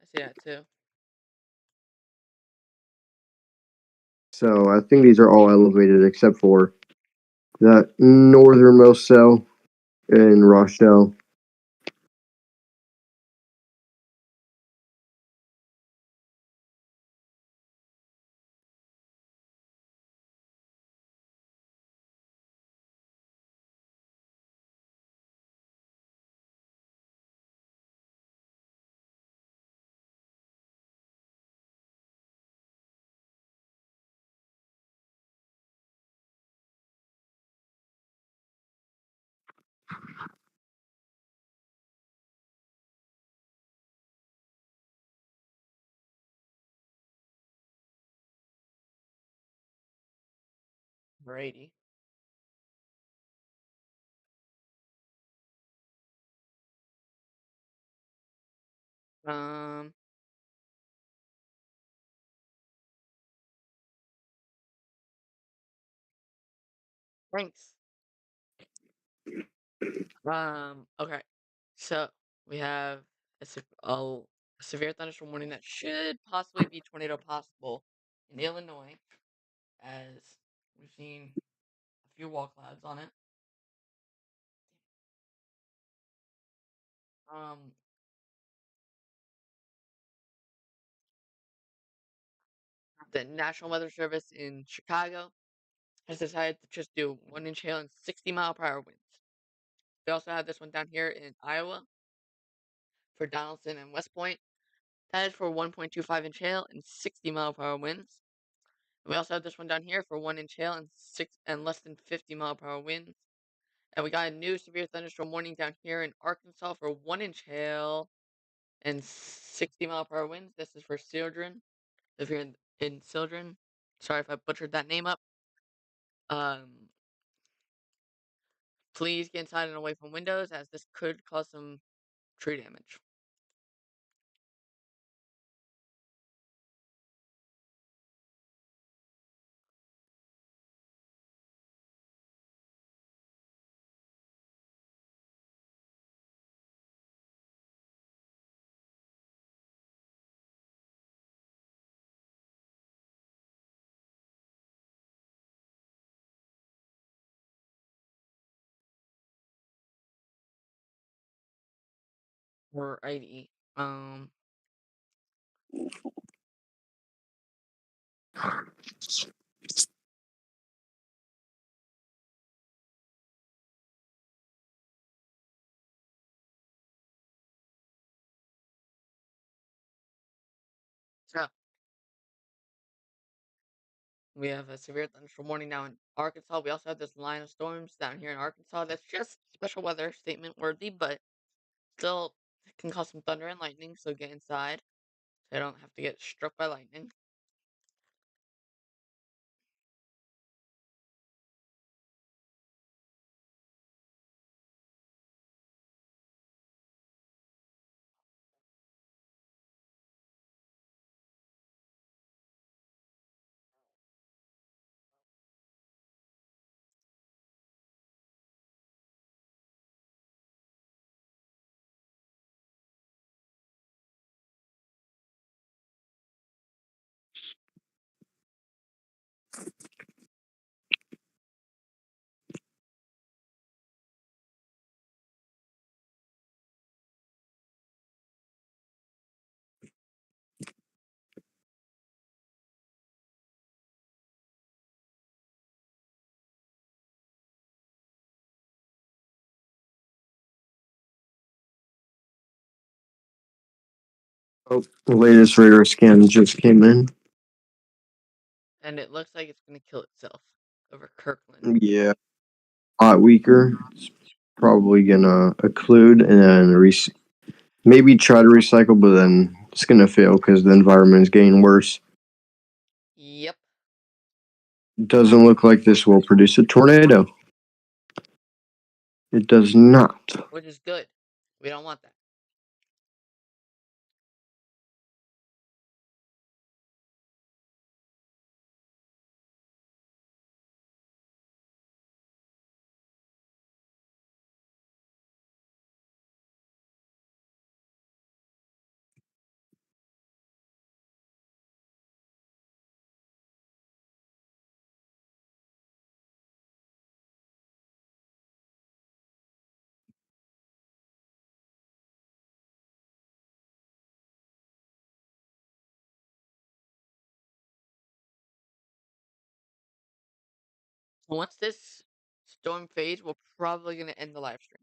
I see that too. So I think these are all elevated except for that northernmost cell in Rochelle. Brady. Um. Thanks. Okay. So we have a severe thunderstorm warning that should possibly be tornado possible in Illinois, as we've seen a few wall clouds on it. The National Weather Service in Chicago has decided to just do 1-inch hail and 60-mile-per-hour winds. We also have this one down here in Iowa for Donaldson and West Point. That is for 1.25-inch hail and 60-mile-per-hour winds. We also have this one down here for 1-inch hail and less than 50-mile-per-hour winds. And we got a new severe thunderstorm warning down here in Arkansas for 1-inch hail and 60-mile-per-hour winds. This is for Sildren. If you're in Sildren, sorry if I butchered that name up. Please get inside and away from windows, as this could cause some tree damage. Alrighty. So we have a severe thunderstorm warning now in Arkansas. We also have this line of storms down here in Arkansas that's just special weather statement worthy, but still can cause some thunder and lightning, so get inside so I don't have to get struck by lightning. Oh, the latest radar scan just came in. And it looks like it's going to kill itself over Kirkland. Yeah, a lot weaker. It's probably gonna occlude and then maybe try to recycle, but then it's gonna fail because the environment is getting worse. Yep. Doesn't look like this will produce a tornado. It does not. Which is good. We don't want that. Once this storm fades, we're probably gonna end the live stream.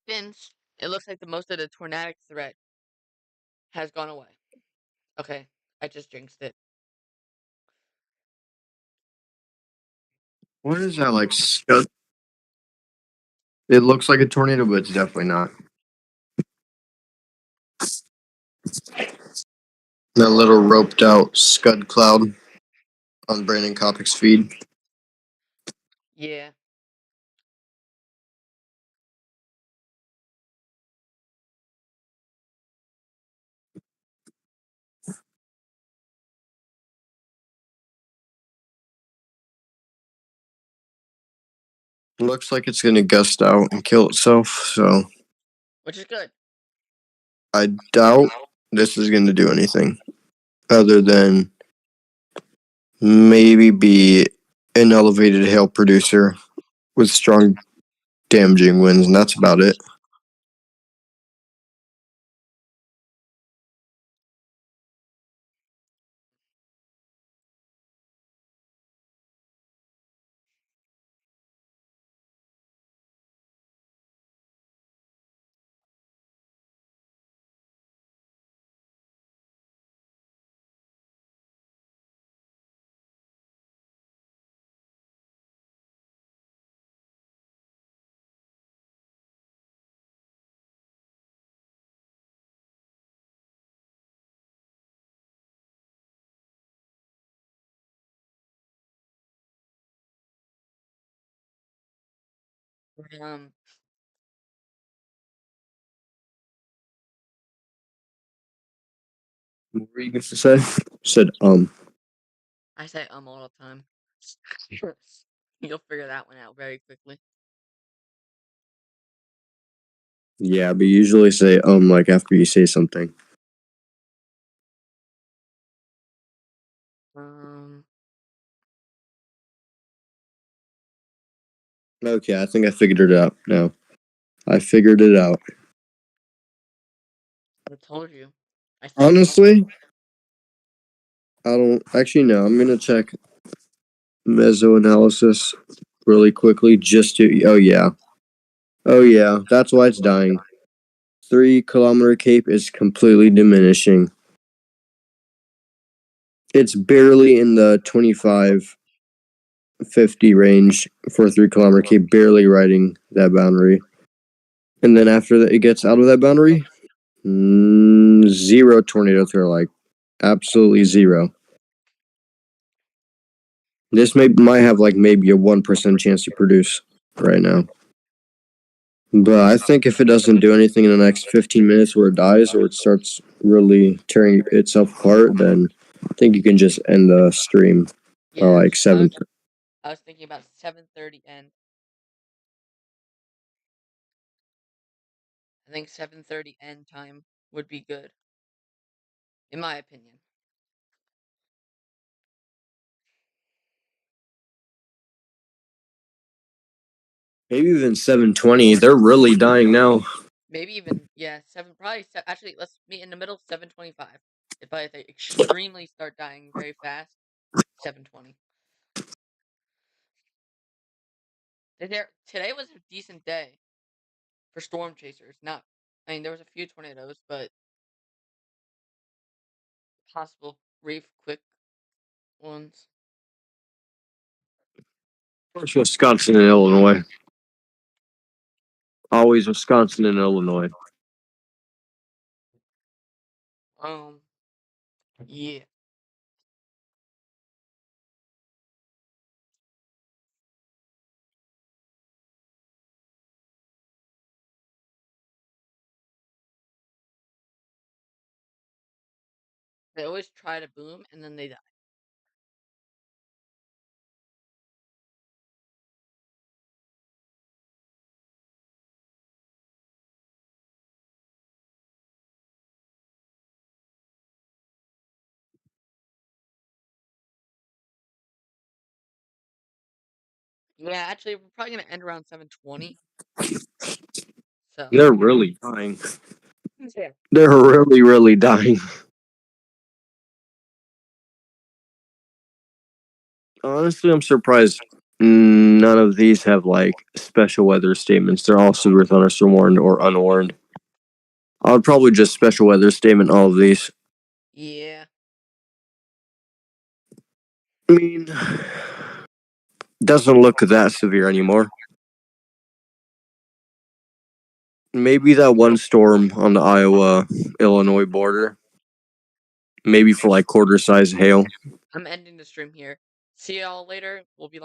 Since it looks like the most of the tornadic threat has gone away. Okay, I just jinxed it. What is that like? Scud? It looks like a tornado, but it's definitely not. That little roped out scud cloud on Brandon Kopic's feed. Yeah. Looks like it's gonna gust out and kill itself, so Which is good. I doubt this is gonna do anything other than maybe be an elevated hail producer with strong damaging winds, and that's about it. Um, What were you gonna say? Said I say all the time. You'll figure that one out very quickly. Yeah, but you usually say like after you say something. Okay, I think I figured it out now. I figured it out. I told you. I said Honestly, I don't actually know. I'm gonna check mesoanalysis really quickly just to oh yeah, that's why it's dying. 3 kilometer cape is completely diminishing. It's barely in the 25-50 range for a 3 kilometer cape, barely riding that boundary. And then after that, it gets out of that boundary, zero tornado throw, like absolutely zero. This might have like maybe a 1% chance to produce right now. But I think if it doesn't do anything in the next 15 minutes or it dies or it starts really tearing itself apart, then I think you can just end the stream yeah. like 7. I was thinking about 7:30 end. I think 7:30 end time would be good, in my opinion. Maybe even 7:20. They're really dying now. Maybe even actually let's meet in the middle. 7:25. If they extremely start dying very fast, 7:20. Today was a decent day for storm chasers. Not, I mean, there was a few tornadoes, but possible reef quick ones. First, Wisconsin and Illinois. Always Wisconsin and Illinois. Um, Yeah. They always try to boom and then they die. Yeah, actually, we're probably gonna end around 7:20. So They're really dying. yeah. They're really, really dying. Honestly, I'm surprised none of these have like special weather statements. They're all super thunderstorm warned or unwarned. I would probably just special weather statement all of these. Yeah. I mean, doesn't look that severe anymore. Maybe that one storm on the Iowa-Illinois border. Maybe for like quarter size hail. I'm ending the stream here. See y'all later. We'll be live.